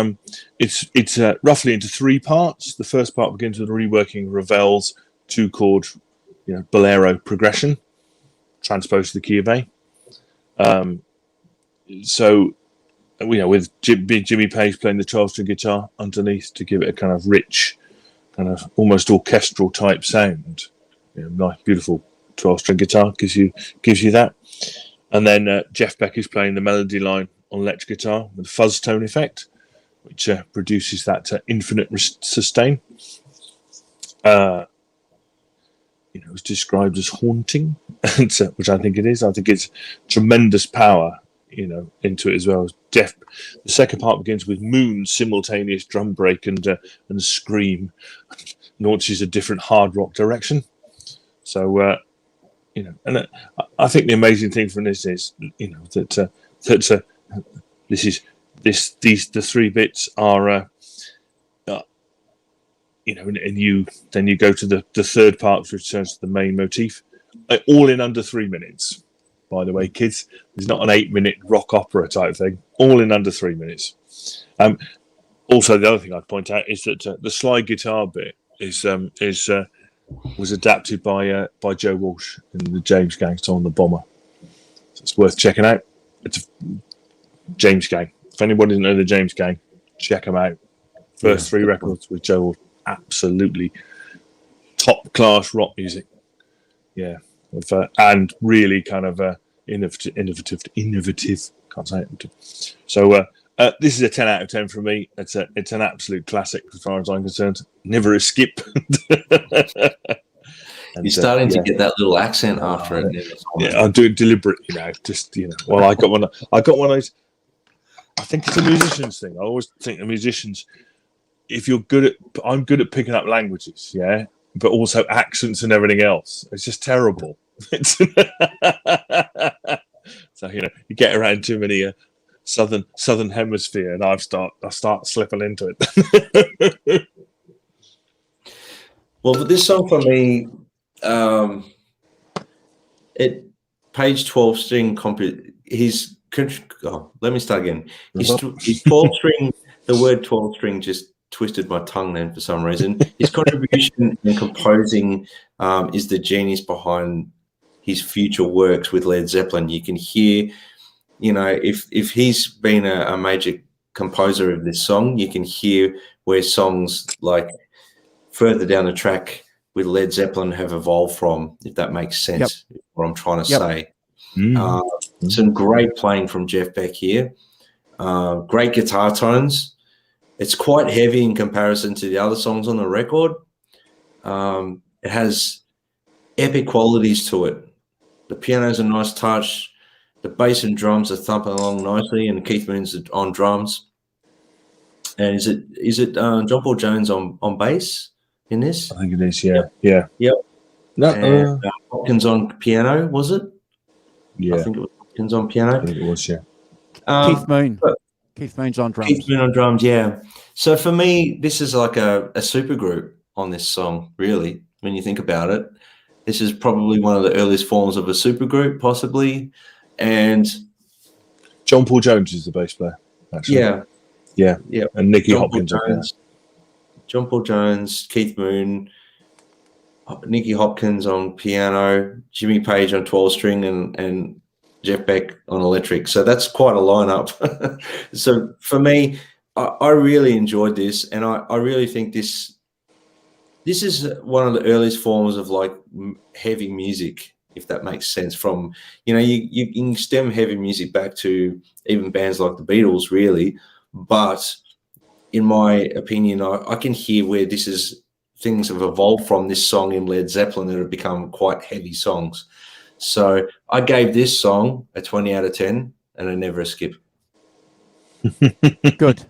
roughly into 3 parts. The first part begins with a reworking of Ravel's 2-chord, bolero progression, transposed to the key of A. So, with Jimmy Page playing the 12-string guitar underneath to give it a kind of rich, kind of almost orchestral type sound. Nice, beautiful 12-string guitar gives you that. And then Jeff Becks is playing the melody line on electric guitar with a fuzz tone effect, which produces that infinite sustain. It's described as haunting, which I think it is. I think it's tremendous power, into it as well. The second part begins with Moon's simultaneous drum break and scream, launches a different hard rock direction. So, and I think the amazing thing from this is, that the 3 bits are, and you go to the third part, which returns to the main motif, all in under 3 minutes. By the way, kids, it's not an 8-minute rock opera type thing. All in under 3 minutes. Also, the other thing I'd point out is that the slide guitar bit was adapted by Joe Walsh in the James Gang song "The Bomber." So it's worth checking out. It's James Gang. If anyone doesn't know the James Gang, check them out. First 3 records with Joe Walsh, absolutely top class rock music. Yeah. And really kind of innovative. Can't say it. So this is a 10 out of 10 from me. It's an absolute classic as far as I'm concerned. Never a skip. You're starting to get that little accent after it. Yeah, I'll do it deliberately now. Just Well, I got one of those. I think it's a musician's thing. I always think the musicians, if you're good at, I'm good at picking up languages, yeah, but also accents and everything else. It's just terrible. So you get around too many southern hemisphere, and I start slipping into it. Well, for this song for me, it page 12 string let me start again. His 12 string, the word 12 string just twisted my tongue then for some reason. His contribution in composing is the genius behind his future works with Led Zeppelin. You can hear, if he's been a major composer of this song, you can hear where songs like further down the track with Led Zeppelin have evolved from, if that makes sense, what I'm trying to say. Some great playing from Jeff Beck here. Great guitar tones. It's quite heavy in comparison to the other songs on the record. It has epic qualities to it. The piano's a nice touch. The bass and drums are thumping along nicely, and Keith Moon's on drums. And is it John Paul Jones on bass in this? I think it is. Yeah. No, Hopkins on piano, was it? Yeah, I think it was Hopkins on piano. I think it was. Yeah. Keith Moon. Keith Moon's on drums. Keith Moon on drums, yeah. So for me, this is like a super group on this song, really, when you think about it. This is probably one of the earliest forms of a super group, possibly. And John Paul Jones is the bass player, actually. Yeah. And Nicky Hopkins. John Paul Jones, Keith Moon, Nicky Hopkins on piano, Jimmy Page on 12 string, and Jeff Beck on electric. So that's quite a lineup. So for me, I really enjoyed this, and I really think this is one of the earliest forms of like heavy music, if that makes sense. From you can stem heavy music back to even bands like the Beatles, really. But in my opinion, I can hear where things have evolved from this song in Led Zeppelin that have become quite heavy songs. So I gave this song a 20 out of 10 and a never a skip. Good,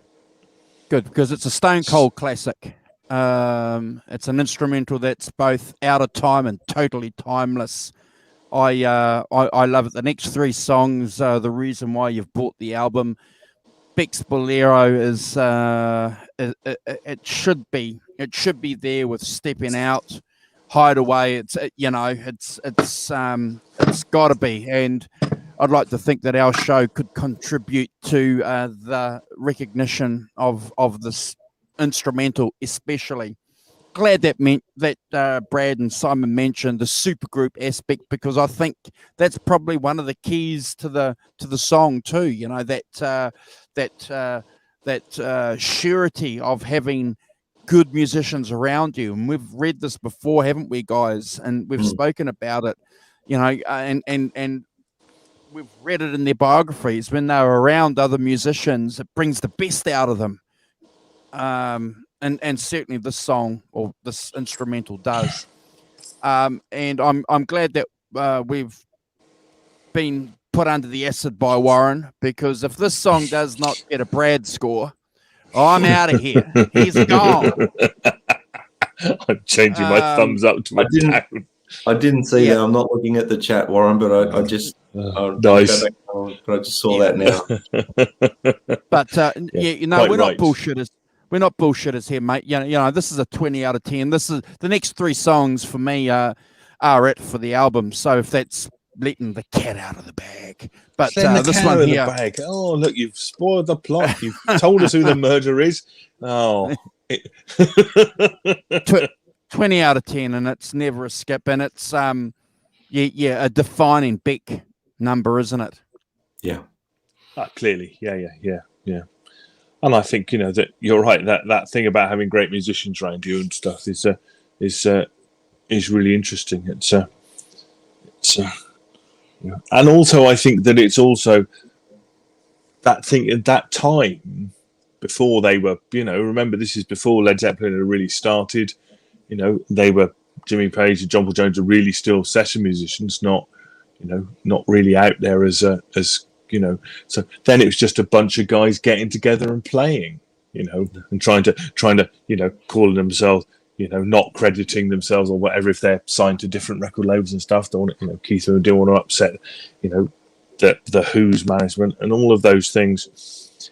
because it's a stone cold classic. It's an instrumental that's both out of time and totally timeless. I love it. The next three songs are the reason why you've bought the album. Beck's Bolero is it should be there with Stepping Out, Hideaway. It's got to be, and I'd like to think that our show could contribute to the recognition of this instrumental, especially. Glad that Brad and Simon mentioned the supergroup aspect, because I think that's probably one of the keys to the song too. That surety of having good musicians around you, and we've read this before, haven't we, guys? And we've spoken about it, and we've read it in their biographies. When they're around other musicians, it brings the best out of them. And certainly this song or this instrumental does. And I'm glad that we've been put under the acid by Warren, because if this song does not get a Brad score, I'm out of here. He's gone. I'm changing my thumbs up to my down. I didn't see that. I'm not looking at the chat, Warren, but I just nice. But I just saw that now. But we're not bullshitters. We're not bullshitters here, mate. This is a 20 out of 10. This is the next three songs for me are it for the album. So if that's letting the cat out of the bag, but this one here, the bag. Oh, look, you've spoiled the plot. You've told us who the murderer is. Oh, 20 out of 10, and it's never a skip, and it's a defining Beck number, isn't it? Yeah, clearly, yeah. And I think that you're right. That thing about having great musicians around you and stuff is really interesting. And also I think that it's also that thing at that time before they were. Remember, this is before Led Zeppelin had really started. They were, Jimmy Page and John Paul Jones are really still session musicians, not really out there as you know. So then it was just a bunch of guys getting together and playing, you know, and trying to, you know, calling themselves, you know, not crediting themselves or whatever if they're signed to different record labels and stuff. Don't want to, you know, Keith didn't want to upset, you know, the Who's management and all of those things.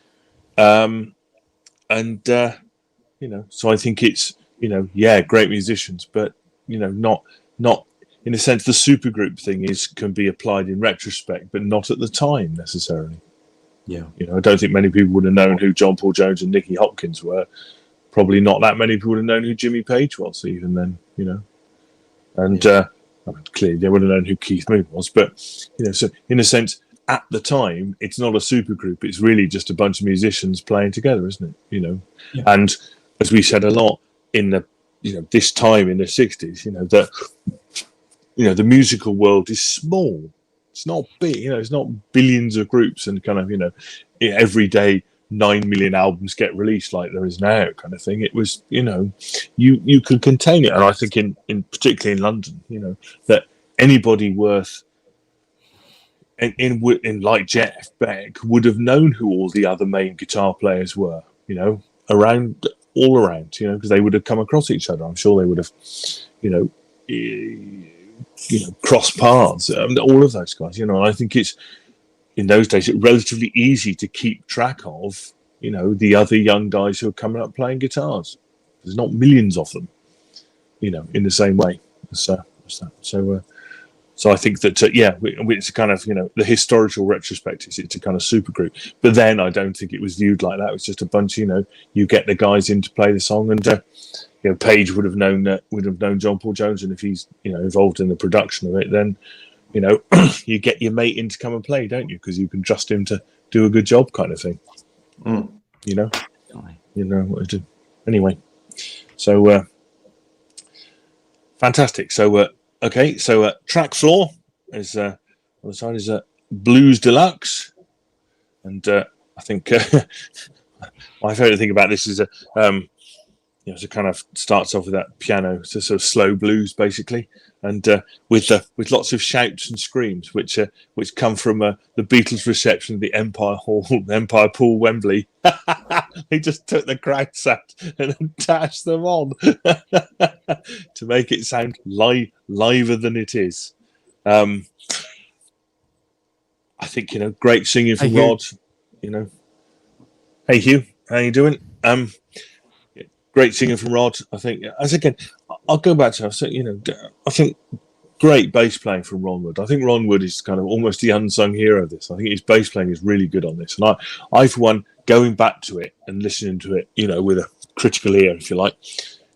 You know, so I think it's, you know, yeah, great musicians, but, you know, not in a sense, the supergroup thing can be applied in retrospect, but not at the time necessarily. Yeah. You know, I don't think many people would have known who John Paul Jones and Nicky Hopkins were. Probably not that many people would have known who Jimmy Page was even then, you know. And I mean, clearly they would have known who Keith Moon was, but, you know, so in a sense, at the time, it's not a supergroup. It's really just a bunch of musicians playing together, isn't it? You know, and as we said a lot in the, you know, this time in the 60s, you know, that, you know, the musical world is small. It's not big, you know, it's not billions of groups and kind of, you know, every day 9 million albums get released like there is now kind of thing. It was, you know, you could contain it. And I think in particularly in London, you know, that anybody worth in like Jeff Beck would have known who all the other main guitar players were, you know, all around, you know, because they would have come across each other. I'm sure they would have, you know, cross paths. All of those guys, you know. I think it's in those days it's relatively easy to keep track of, you know, the other young guys who are coming up playing guitars. There's not millions of them, you know, in the same way. So I think that it's a kind of, you know, the historical retrospect is it's a kind of super group. But then I don't think it was viewed like that. It was just a bunch, you know, you get the guys in to play the song, and you know, Page would have known John Paul Jones, and if he's, you know, involved in the production of it, then, you know, you get your mate in to come and play, don't you? Because you can trust him to do a good job, kind of thing. You know, you know what to do. Anyway, so fantastic. So. Okay, so track 4 is on the side is Blues Deluxe, and I think my favourite thing about this is you know, it kind of starts off with that piano, it's a sort of slow blues basically, and with lots of shouts and screams, which come from the Beatles' reception of the Empire Hall, Empire Pool, Wembley. They just took the crowd sound and attached them on to make it sound liver than it is. I think, you know, great singing from Rod. You know, hey Hugh, how you doing? Great singing from Rod. I think, as again, I'll go back to, you know, I think great bass playing from Ron Wood. I think Ron Wood is kind of almost the unsung hero of this. I think his bass playing is really good on this. And I for one, going back to it and listening to it, you know, with a critical ear, if you like,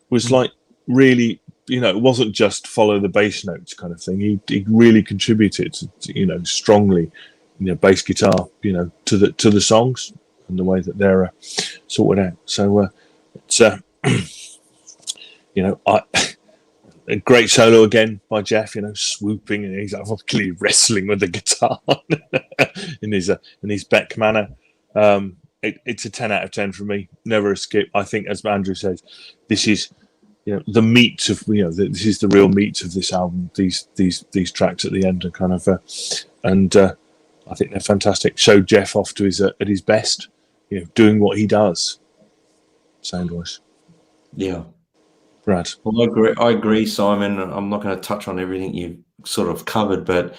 was like really, you know, it wasn't just follow the bass notes kind of thing. He really contributed, you know, strongly, you know, bass guitar, you know, to the songs and the way that they're sorted out. So it's you know, a great solo again by Jeff, you know, swooping, and he's obviously wrestling with the guitar in his Beck manner. It's a 10 out of 10 for me. Never a skip. I think, as Andrew says, this is, you know, the meat of, you know, this is the real meat of this album. These tracks at the end are kind of, I think they're fantastic. Showed Jeff off to his at his best, you know, doing what he does, sound wise. Yeah. Brad. Well, I agree, Simon. I'm not going to touch on everything you've sort of covered, but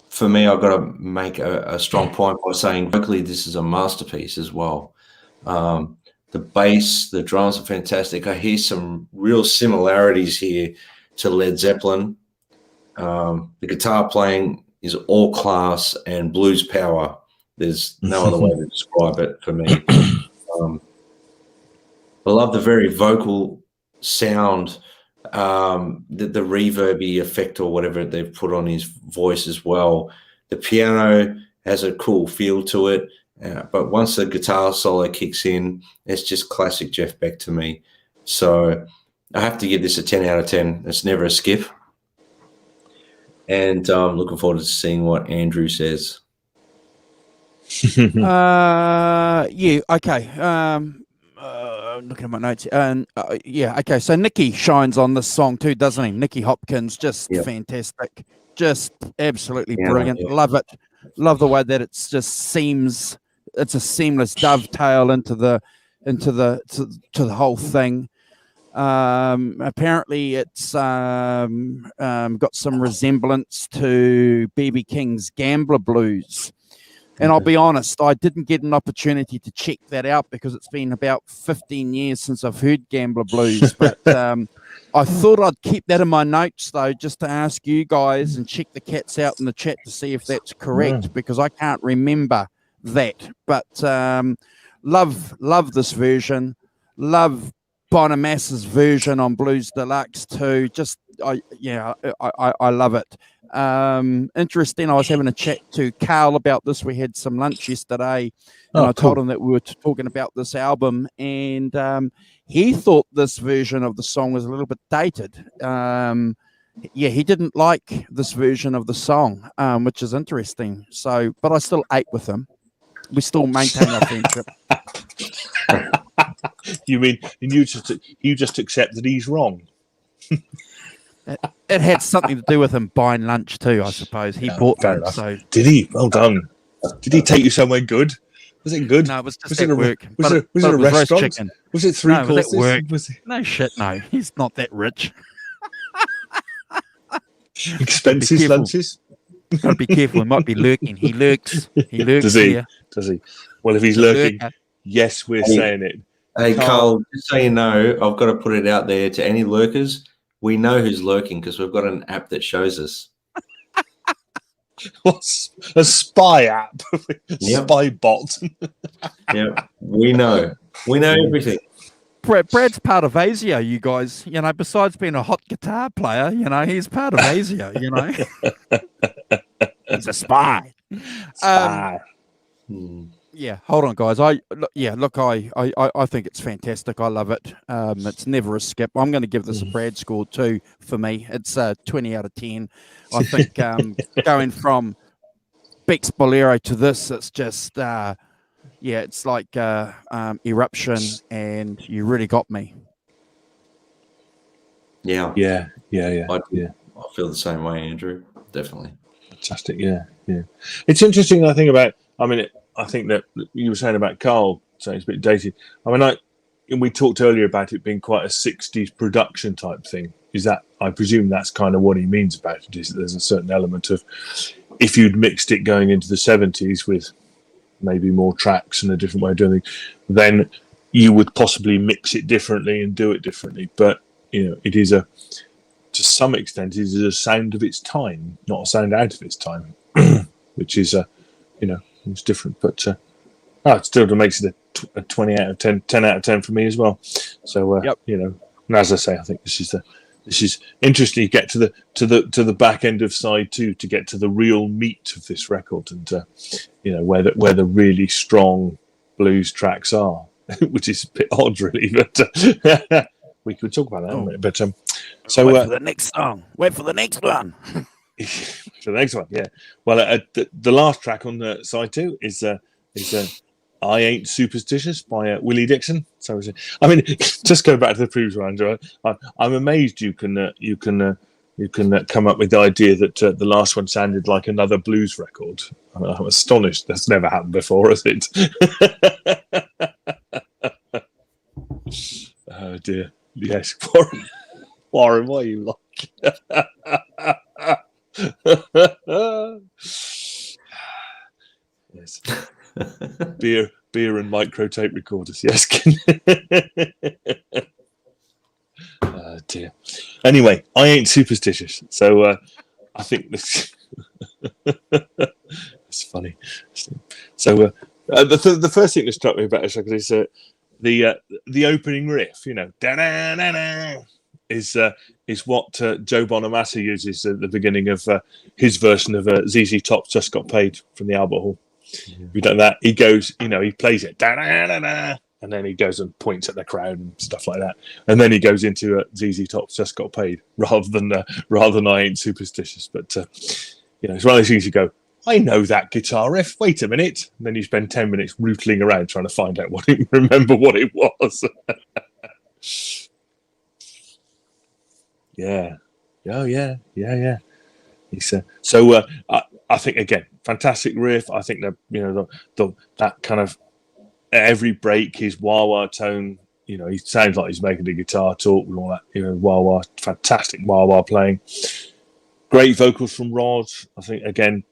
for me, I've got to make a strong point by saying vocally this is a masterpiece as well. The bass, the drums are fantastic. I hear some real similarities here to Led Zeppelin. The guitar playing is all class and blues power. There's no other way to describe it for me. I love the very vocal sound, the reverby effect or whatever they've put on his voice as well. The piano has a cool feel to it, but once the guitar solo kicks in, it's just classic Jeff Beck to me. So I have to give this a 10 out of 10. It's never a skip. And I'm looking forward to seeing what Andrew says. Yeah, okay. Looking at my notes, and yeah, okay. So Nicky shines on this song too, doesn't he? Nicky Hopkins, just fantastic, just absolutely brilliant. Love it. Love the way that it's just seems. It's a seamless dovetail into the to the whole thing. Apparently, it's got some resemblance to BB King's Gambler Blues. And I'll be honest, I didn't get an opportunity to check that out because it's been about 15 years since I've heard Gambler Blues. But I thought I'd keep that in my notes, though, just to ask you guys and check the cats out in the chat to see if that's correct, because I can't remember that. But love this version. Love Bonamass's version on Blues Deluxe too. I love it. Interesting. I was having a chat to Carl about this. We had some lunch yesterday, and I told him that we were talking about this album, and he thought this version of the song was a little bit dated. He didn't like this version of the song, which is interesting. So, but I still ate with him. We still maintain our friendship. You mean you just accept that he's wrong? It had something to do with him buying lunch too, I suppose. He bought lunch. So did he? Well done. Did he take you somewhere good? Was it good? No, it was just at work. Was it a restaurant? Chicken. Was it three courses? Work. No shit, no. He's not that rich. Expensive lunches? Gotta be careful. He might be lurking. He lurks. He lurks. Does he? Here. Does he? Well, if he's lurking, yes, we're saying it. Hey, Carl, just so you know, I've got to put it out there to any lurkers. We know who's lurking because we've got an app that shows us. What's a spy app? Spy bot. Yeah, we know. We know everything. Brad's part of ASIO, you guys. You know, besides being a hot guitar player, you know, he's part of ASIO, you know. He's a spy. Yeah, hold on, guys. I think it's fantastic. I love it. It's never a skip. I'm going to give this a Brad score too. For me, it's 20 out of 10. I think going from Beck's Bolero to this, it's just it's like Eruption, and you really got me. Yeah. I feel the same way, Andrew. Definitely. Fantastic. Yeah. It's interesting. I think that you were saying about Carl saying it's a bit dated. We talked earlier about it being quite a 60s production type thing. I presume that's kind of what he means about it, is that there's a certain element of, if you'd mixed it going into the 70s with maybe more tracks and a different way of doing things, then you would possibly mix it differently and do it differently. But, it is to some extent, it is a sound of its time, not a sound out of its time, which is, it's different. But it still makes it a 20 out of 10, 10 out of 10 for me as well. So, and as I say, I think this is interesting. You get to the back end of side 2 to get to the real meat of this record, and where the really strong blues tracks are, which is a bit odd, really. But we could talk about that in a minute. But so wait for the next song. Wait for the next one. For the next one, yeah. Well, the last track on the side 2 is "I Ain't Superstitious" by Willie Dixon. So, just go back to the previous one, Andrew. I'm amazed you can come up with the idea that the last one sounded like another blues record. I'm astonished. That's never happened before, has it? Oh dear. Yes, Warren, why are you like? Yes. Beer and micro tape recorders. Yes. Oh dear. Anyway, I ain't superstitious, so I think this. It's funny. So the first thing that struck me about this record is the opening riff. Da-da-da-da, is what Joe Bonamassa uses at the beginning of his version of ZZ Top's "Just Got Paid" from the Albert Hall. Yeah. If you don't know that, he goes, he plays it, da-da-da-da, and then he goes and points at the crowd and stuff like that, and then he goes into ZZ Top's "Just Got Paid" rather than "I Ain't Superstitious." But it's one of those things you go, I know that guitar riff. Wait a minute, and then you spend 10 minutes rootling around trying to find out remember what it was. Yeah. Oh, yeah. He said. So I think again, fantastic riff. I think that kind of every break, his wah-wah tone. He sounds like he's making the guitar talk and all that. Wah-wah, fantastic wah-wah playing. Great vocals from Rod. I think again,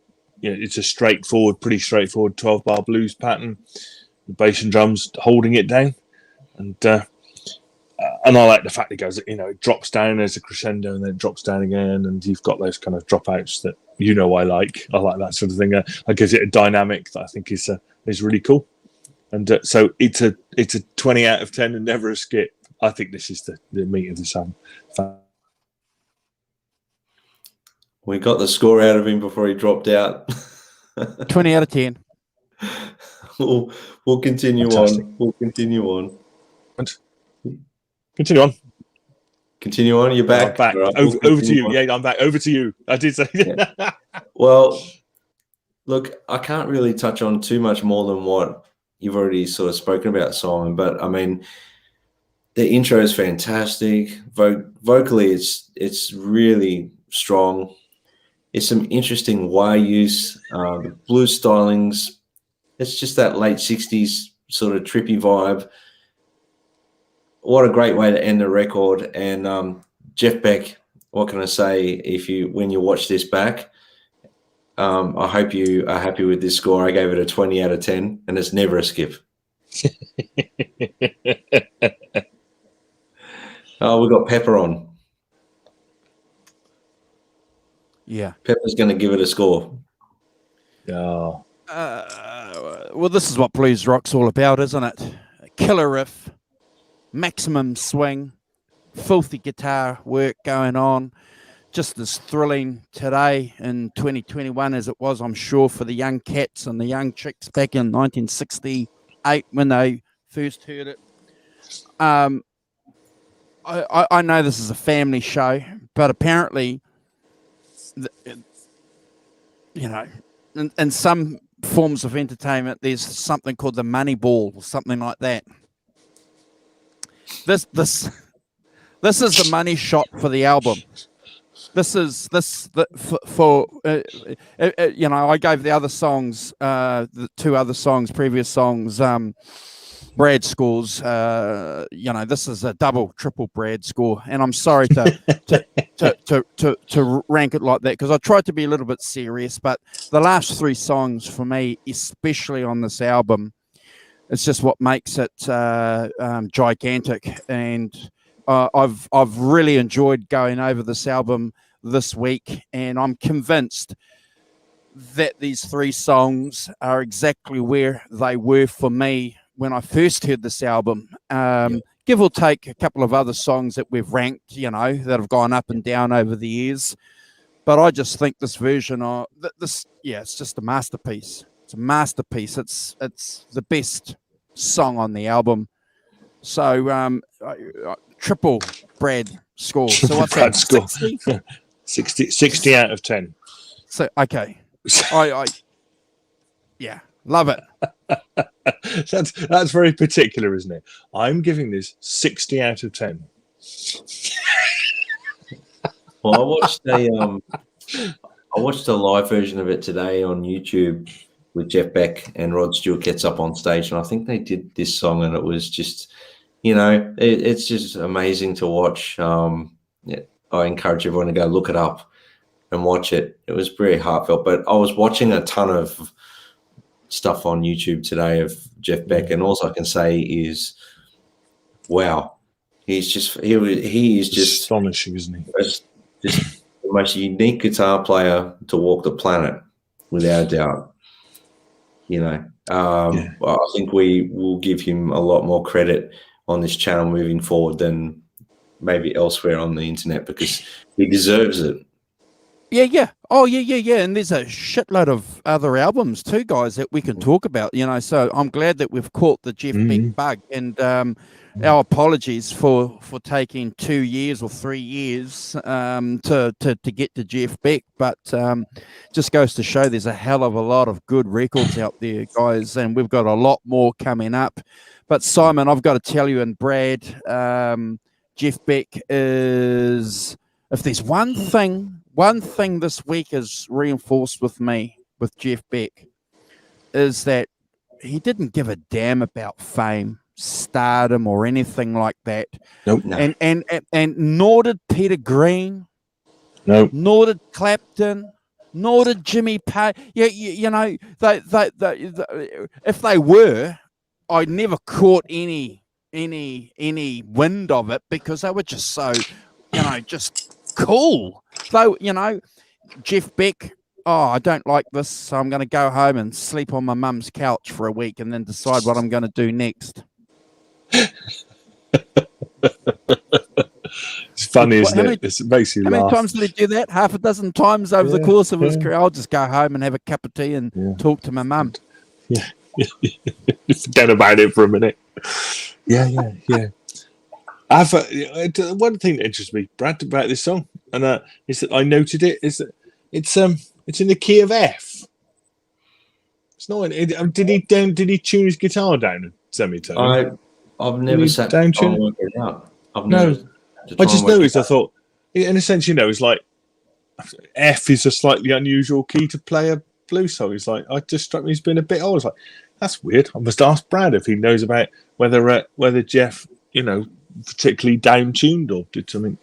it's a pretty straightforward 12-bar blues pattern. The bass and drums holding it down, and I like the fact it goes, it drops down, there's a crescendo, and then it drops down again, and you've got those kind of dropouts that I like. I like that sort of thing. It gives it a dynamic that I think is really cool. And so it's a 20 out of 10 and never a skip. I think this is the meat of the album. We got the score out of him before he dropped out. 20 out of 10. We'll continue Fantastic. on. We'll continue on. Continue on. Continue on. You're back. I'm back. Right, over to you. On. Yeah, I'm back. Over to you. I did say. Yeah. Well, look, I can't really touch on too much more than what you've already sort of spoken about, Simon. But I mean, the intro is fantastic. Vocally, it's really strong. It's some interesting wire use, the blues stylings. It's just that late 60s sort of trippy vibe. What a great way to end the record. And Jeff Beck, what can I say? When you watch this back, I hope you are happy with this score. I gave it a 20 out of 10, and it's never a skip. Oh, we got Pepper on. Yeah. Pepper's going to give it a score. Oh. Well, this is what blues rock's all about, isn't it? Killer riff, maximum swing, filthy guitar work going on. Just as thrilling today in 2021 as it was, I'm sure, for the young cats and the young chicks back in 1968 when they first heard it. I know this is a family show, but apparently, in some forms of entertainment, there's something called the money ball or something like that. This is the money shot for the album. I gave the other songs, the two other songs, previous songs, Brad scores. This is a triple Brad score, and I'm sorry to rank it like that because I tried to be a little bit serious, but the last three songs for me, especially on this album, it's just what makes it gigantic. And I've really enjoyed going over this album this week, and I'm convinced that these three songs are exactly where they were for me when I first heard this album. Give or take a couple of other songs that we've ranked, that have gone up and down over the years. But I just think this version it's just a masterpiece. It's a masterpiece. It's the best song on the album. So triple Brad score. So what's that? 60 out of 10. So okay. I love it. That's very particular, isn't it? I'm giving this 60 out of 10. Well, I watched a live version of it today on YouTube with Jeff Beck and Rod Stewart gets up on stage, and I think they did this song, and it was just, it's just amazing to watch. I encourage everyone to go look it up and watch it. It was very heartfelt. But I was watching a ton of stuff on YouTube today of Jeff Beck, and all I can say is, wow, he is just astonishing, isn't he? Just the most unique guitar player to walk the planet, without a doubt. I think we will give him a lot more credit on this channel moving forward than maybe elsewhere on the internet, because he deserves it. Yeah. Oh, yeah. And there's a shitload of other albums too, guys, that we can talk about, so I'm glad that we've caught the Jeff Beck bug. And our apologies for taking 2 years or 3 years to get to Jeff Beck. But just goes to show there's a hell of a lot of good records out there, guys, and we've got a lot more coming up. But Simon, I've got to tell you, and Brad, Jeff Beck is, if there's one thing one thing this week is reinforced with me with Jeff Beck is that he didn't give a damn about fame, stardom, or anything like that. Nope. No. And nor did Peter Green, Nope. nor did Clapton, nor did Jimmy Page. You know, they, if they were, I never caught any wind of it because they were just so, just cool. Though, Jeff Beck, I don't like this, so I'm going to go home and sleep on my mum's couch for a week and then decide what I'm going to do next. It's funny, isn't it? It makes you laugh. How many times did he do that? Half a dozen times over the course of his career. I'll just go home and have a cup of tea and talk to my mum. Yeah. Forget about it for a minute. Yeah. I've one thing that interests me, Brad, about this song, and is that I noted it, is that it's in the key of F. It's not. Did he tune his guitar down a semitone? I've never sat down down and worked it out. I just noticed. I thought, in a sense, it's like F is a slightly unusual key to play a blues song. It's like I just struck me as being a bit old. I was like, that's weird. I must ask Brad if he knows about whether Jeff, particularly down tuned or did something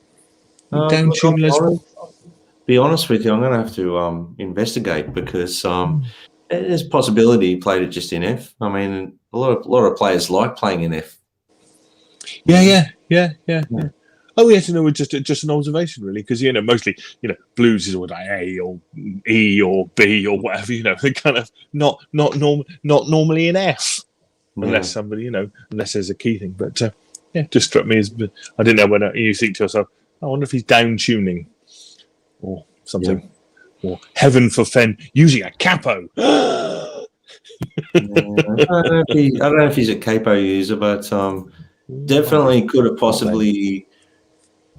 down tuned. Be honest with you, I'm going to have to investigate because there's a possibility he played it just in F. I mean, a lot of players like playing in F. Yeah. Oh, yes, just an observation, really, because mostly, blues is all like A or E or B or whatever, they're kind of not normally in F, unless somebody, unless there's a key thing. But it just struck me as I didn't know when you think to yourself, I wonder if he's down tuning or something, or heaven forfend using a capo. I don't know if he's a capo user, but definitely could have possibly.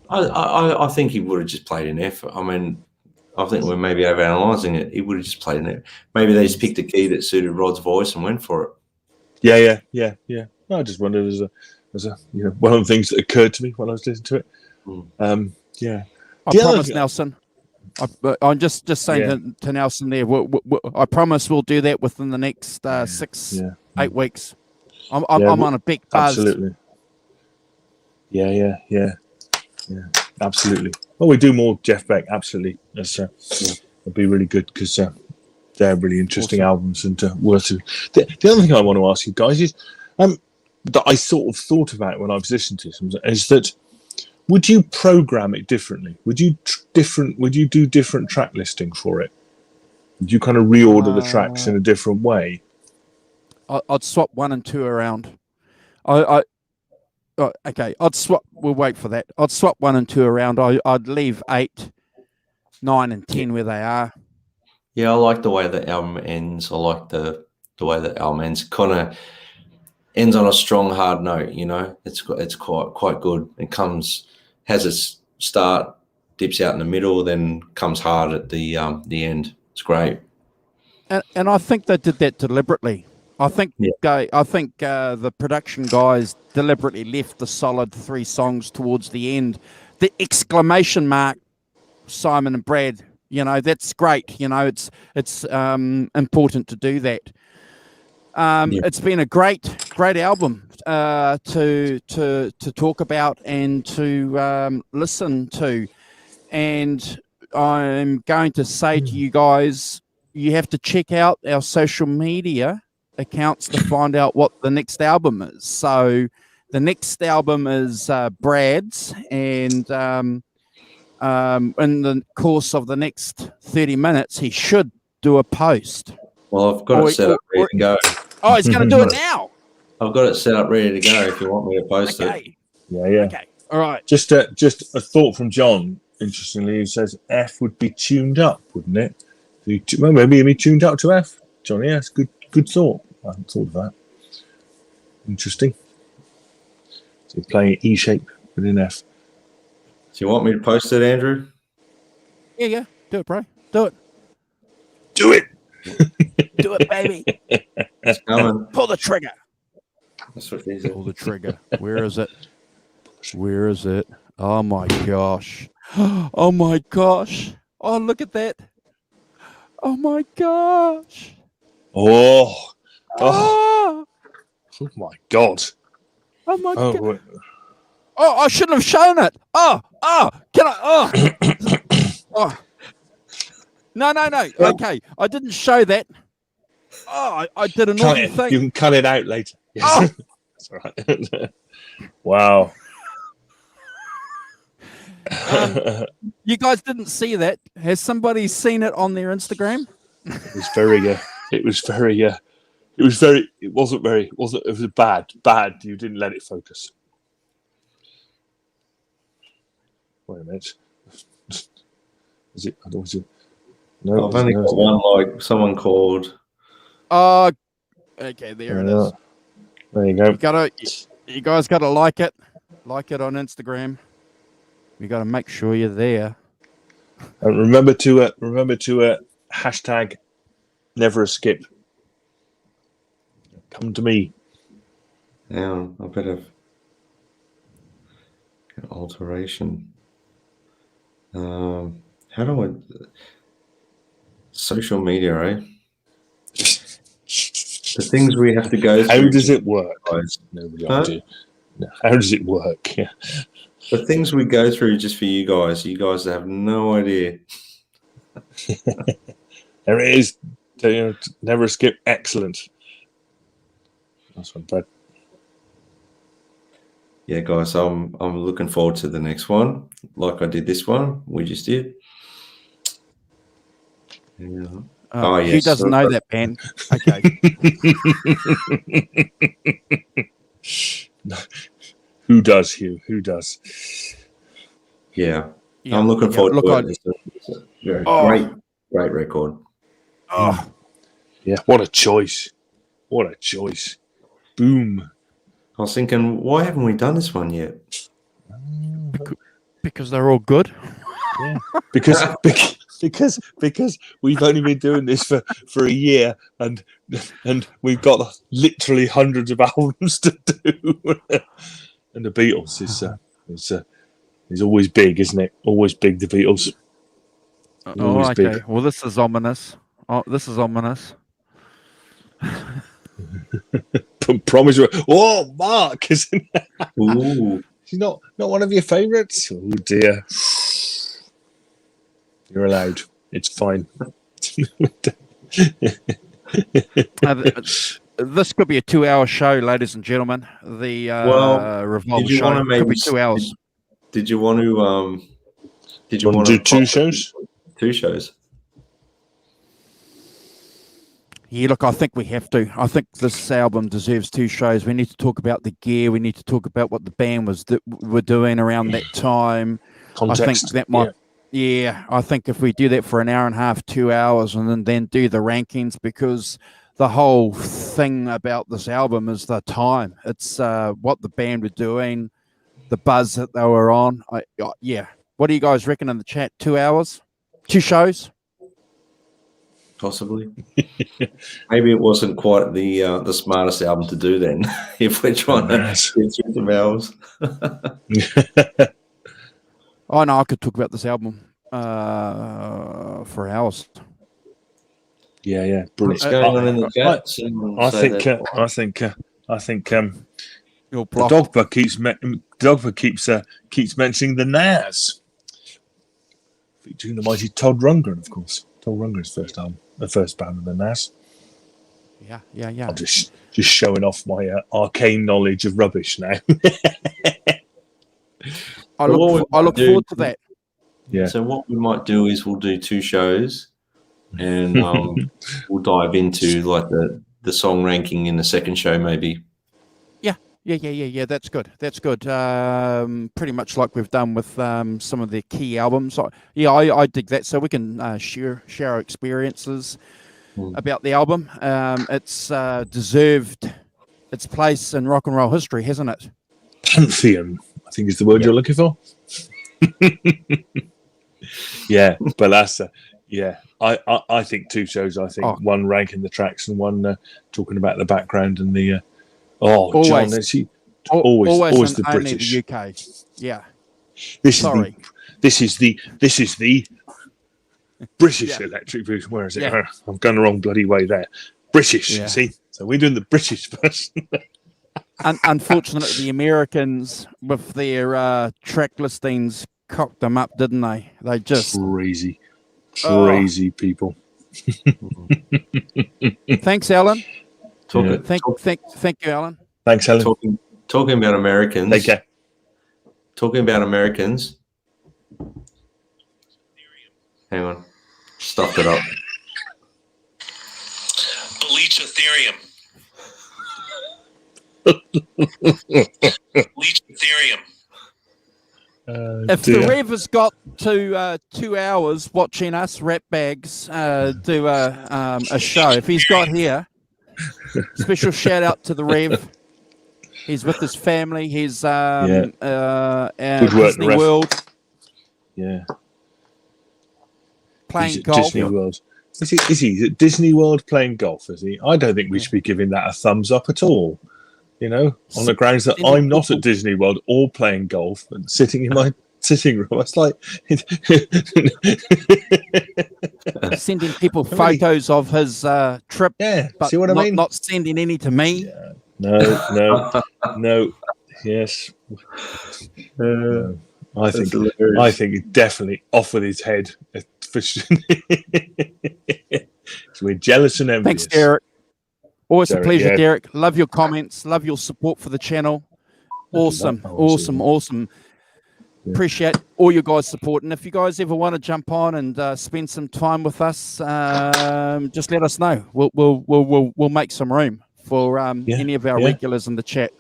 I think he would have just played in F. I mean, I think we're maybe overanalyzing it. He would have just played in F. Maybe they just picked a key that suited Rod's voice and went for it. Yeah. I just wondered as a one of the things that occurred to me when I was listening to it. Yeah. I promise, Nelson. I'm just saying to Nelson there. I promise we'll do that within the next 8 weeks. I'm on a big buzz. Absolutely. Yeah. Absolutely. Well, we do more Jeff Beck. Absolutely. It'll be really good because they're really interesting albums and worth it. The other thing I want to ask you guys is that I sort of thought about when I was listening to this is that would you program it differently? Would you do different track listing for it? Would you kind of reorder the tracks in a different way? I'd swap 1 and 2 around. Okay, I'd swap. We'll wait for that. I'd swap 1 and 2 around. I'd leave 8, 9, and 10 where they are. Yeah, I like the way the album ends. I like the way the album ends. Kind of ends on a strong, hard note. It's quite good. It has its start, dips out in the middle, then comes hard at the end. It's great. And I think they did that deliberately. I think the production guys deliberately left the solid 3 songs towards the end. The exclamation mark, Simon and Brad, that's great. It's important to do that. It's been a great album to talk about and to listen to. And I'm going to say to you guys, you have to check out our social media accounts to find out what the next album is. So the next album is Brad's, and in the course of the next 30 minutes, he should do a post. Well, I've got it set up ready to go. Oh, he's going to do it now. I've got it set up ready to go if you want me to post it. Yeah. Okay. All right. Just a thought from John, interestingly, who says F would be tuned up, wouldn't it? Well, maybe be tuned up to F. Johnny, yes, good thought. I hadn't thought of that. Interesting. So playing E shape within F. Do you want me to post it, Andrew? Yeah. Do it, bro. Do it. Do it. Do it, baby. It's coming. Pull the trigger. That's what he said. Pull the trigger. Where is it? Oh my gosh. Oh my gosh. Oh, look at that. Oh my gosh. Oh, Oh, oh my God. oh my Oh, god. wait. Oh, I shouldn't have shown it. Oh, can I? Oh. No. Okay, I didn't show that. Oh, I did a naughty thing. You can cut it out later. Oh. That's all right. Wow. You guys didn't see that. Has somebody seen it on their Instagram? It was very. It was bad. You didn't let it focus. Wait a minute. Is it? No. I've only got one. Like someone called. Oh, okay. There it is. There you go. You guys gotta like it. Like it on Instagram. You gotta make sure you're there. And remember to hashtag never skip. Come to me. Yeah, a bit of alteration. How do I? Social media, eh? The things we have to go through. How does it work? Guys. Nobody idea. No, how does it work? Yeah. The things we go through just for you guys have no idea. There it is. Never skip. Excellent. That's one, Brad. Yeah, guys, I'm looking forward to the next one. Like I did this one, we just did. Yeah. Oh, yes. Hugh doesn't know that band. Okay. Who does, Hugh? Who does? Yeah. I'm looking forward to it. It's a great record. Oh, yeah. What a choice. Boom. I was thinking, why haven't we done this one yet? because they're all good. Yeah. Because we've only been doing this for a year and we've got literally hundreds of albums to do. And the Beatles is always big, isn't it? Always big, the Beatles. Oh, okay. Big. Well, this is ominous. Promise you. Oh, Mark, isn't it? Ooh. She's not one of your favourites? Oh, dear. You're allowed. It's fine. This could be a 2-hour show, ladies and gentlemen. The Revolve show could be 2 hours. Did you want to? Did you want to do 2 shows? 2 shows. Yeah, look, I think we have to. I think this album deserves 2 shows. We need to talk about the gear. We need to talk about what the band were doing around that time. Context. I think that might. Yeah, I think if we do that for an hour and a half, 2 hours, and then do the rankings, because the whole thing about this album is the time. It's what the band were doing, the buzz that they were on. Yeah. What do you guys reckon in the chat? 2 hours? 2 shows? Possibly. Maybe it wasn't quite the smartest album to do then, if we're trying to get through some hours. Oh, no, I could talk about this album for hours. Yeah, brilliant. What's going on in the chat? I think the Dogba keeps mentioning the Nas, featuring the mighty Todd Rundgren, of course. Todd Rundgren's first album, the first band of the Nas. Yeah. I'm just showing off my arcane knowledge of rubbish now. I look forward to that. Yeah. So what we might do is we'll do 2 shows, and we'll dive into like the song ranking in the second show, maybe. Yeah. That's good. Pretty much like we've done with some of the key albums. I dig that. So we can share our experiences about the album. It's deserved its place in rock and roll history, hasn't it? Pantheon, I think is the word you're looking for. Yeah, but that's I think 2 shows. I think one ranking the tracks and one talking about the background and the always, John, always the British. The UK. Yeah. This is the British electric boogaloo. Where is it? Yeah. I'm going the wrong bloody way there. British, Yeah. see? So we're doing the British version. Unfortunately, the Americans with their track listings cocked them up, didn't they? They just crazy people. Thanks, Alan. Talking, Thank you, Alan. Thanks, Helen. talking about Americans. Take care. Talking about Americans. Hang on. Stuffed it up. Bleach Ethereum. Bleach Ethereum. If the Rev has got to 2 hours watching us rat bags do a show, if he's got here, special shout out to the Rev. He's with his family. He's Good work, Disney Rev. World Yeah. playing He's at golf. Disney World. Is he at Disney World playing golf? Is he? I don't think we should be giving that a thumbs up at all. You know, on the grounds that I'm not at Disney World or playing golf and sitting in my sitting room. It's like Sending people photos of his trip. Yeah, but see what I mean? Not sending any to me. Yeah. No. Yes. I think definitely off with his head. So we're jealous and envious. Thanks, Derek. Always Derek, a pleasure, yeah. Derek. Love your comments. Love your support for the channel. Awesome. Yeah. Appreciate all you guys' support. And if you guys ever want to jump on and spend some time with us, just let us know. We'll make some room for any of our regulars in the chat.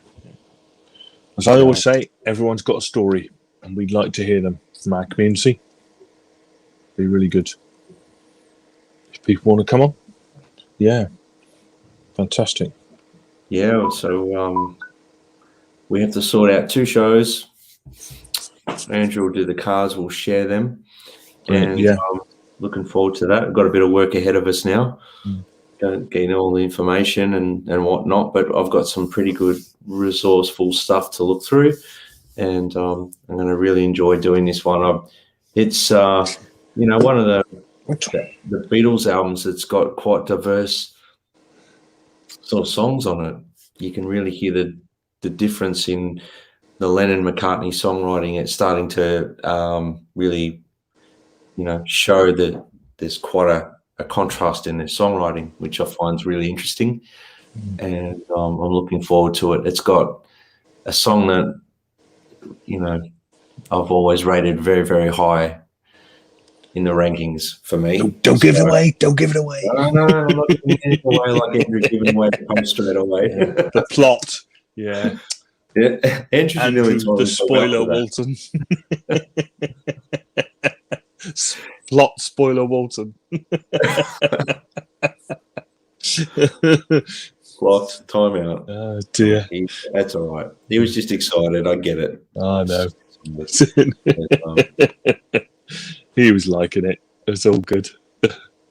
As I always say, everyone's got a story, and we'd like to hear them from our community. Be really good. If people want to come on, fantastic. Yeah, so we have to sort out 2 shows. Andrew will do the cards, we'll share them. And looking forward to that. We've got a bit of work ahead of us now. Getting all the information and whatnot, but I've got some pretty good resourceful stuff to look through, and I'm going to really enjoy doing this one. It's one of the Beatles albums that's got quite diverse sort of songs on it. You can really hear the difference in the Lennon-McCartney songwriting. It's starting to really, show that there's quite a contrast in their songwriting, which I find is really interesting. And I'm looking forward to it. It's got a song that, I've always rated very, very high in the rankings for me. Don't give it away. Don't give it away. No, I'm not giving it away like Andrew giving away the come straight away. The plot. Yeah. Andrew the spoiler, Walton. Plot spoiler, Walton. Plot timeout. Oh dear. That's all right. He was just excited. I get it. I know. He was liking it. It was all good.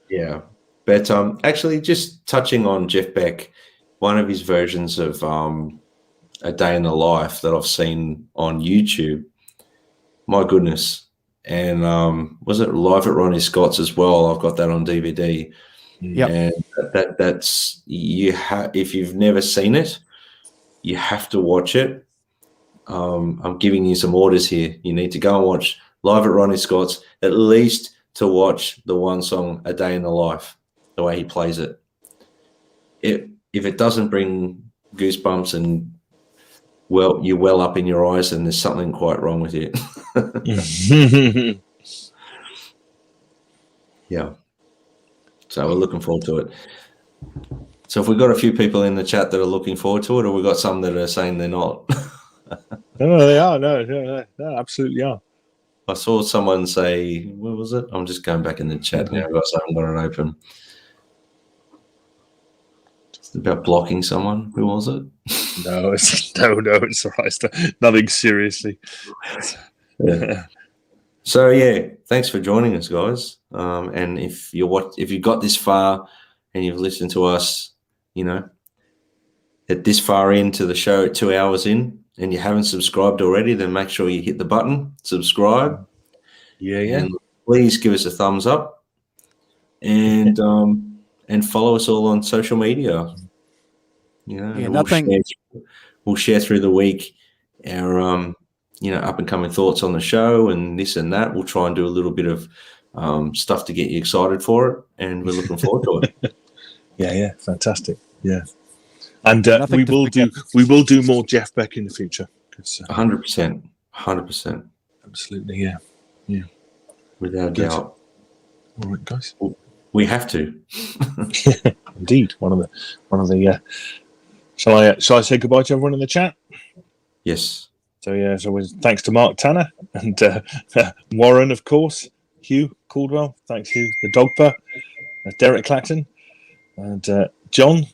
Yeah. But actually, just touching on Jeff Beck, one of his versions of A Day in the Life that I've seen on YouTube, my goodness. And was it live at Ronnie Scott's as well? I've got that on DVD. Yeah. And that's if you've never seen it, you have to watch it. I'm giving you some orders here. You need to go and watch live at Ronnie Scott's, at least to watch the one song, A Day in the Life, the way he plays it. If it doesn't bring goosebumps and you well up in your eyes, and there's something quite wrong with you. Yeah. So we're looking forward to it. So if we've got a few people in the chat that are looking forward to it, or we've got some that are saying they're not. No, they are. No, absolutely are. I saw someone say, what was it? I'm just going back in the chat now because I haven't got it open. It's about blocking someone. Who was it? No, it's all right. Nothing seriously. Yeah. So yeah, thanks for joining us, guys. And if you got this far and you've listened to us, at this far into the show, 2 hours in, and you haven't subscribed already, then make sure you hit the button, subscribe. Yeah. And please give us a thumbs up. and follow us all on social media. You know, Yeah, and nothing. we'll share through the week our up and coming thoughts on the show and this and that. We'll try and do a little bit of stuff to get you excited for it, and we're looking forward to it. Yeah, fantastic. Yeah, and Nothing we to will forget. do more Jeff Beck in the future. 100%, 100%, Absolutely, yeah. without Good. doubt. All right, guys. We have to. Indeed, one of the. Shall I say goodbye to everyone in the chat? Yes. So thanks to Mark Tanner and Warren, of course, Hugh Caldwell. Thanks, Hugh. The Dogper, Derek Clacton, and John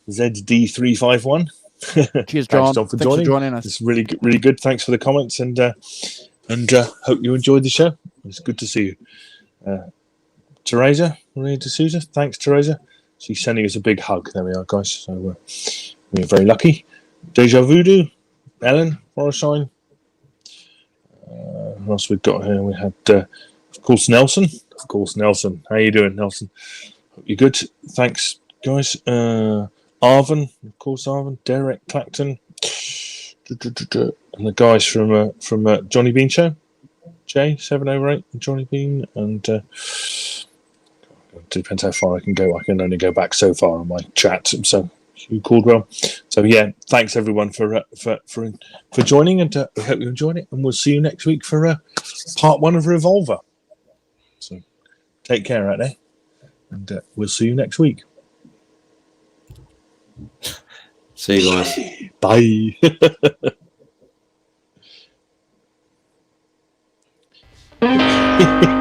ZD351. Cheers, Thanks, John. John, for Thanks joining. for joining us. It's really good. Thanks for the comments and hope you enjoyed the show. It's good to see you. Teresa, Maria D'Souza. Thanks, Teresa. She's sending us a big hug. There we are, guys. So we're very lucky. Deja Voodoo, Ellen Forrestine. What else we've got here? We had, of course, Nelson. Of course, Nelson. How you doing, Nelson? Hope you're good. Thanks, guys. Arvin, of course, Arvin. Derek Clacton. And the guys from Johnny Bean Show. Jay, 708, Johnny Bean, and depends how far I can go. I can only go back so far on my chat. So Hugh Caldwell. So yeah, thanks everyone for joining, and we hope you enjoyed it. And we'll see you next week for part 1 of Revolver. So take care out there, and we'll see you next week. See you guys. Bye.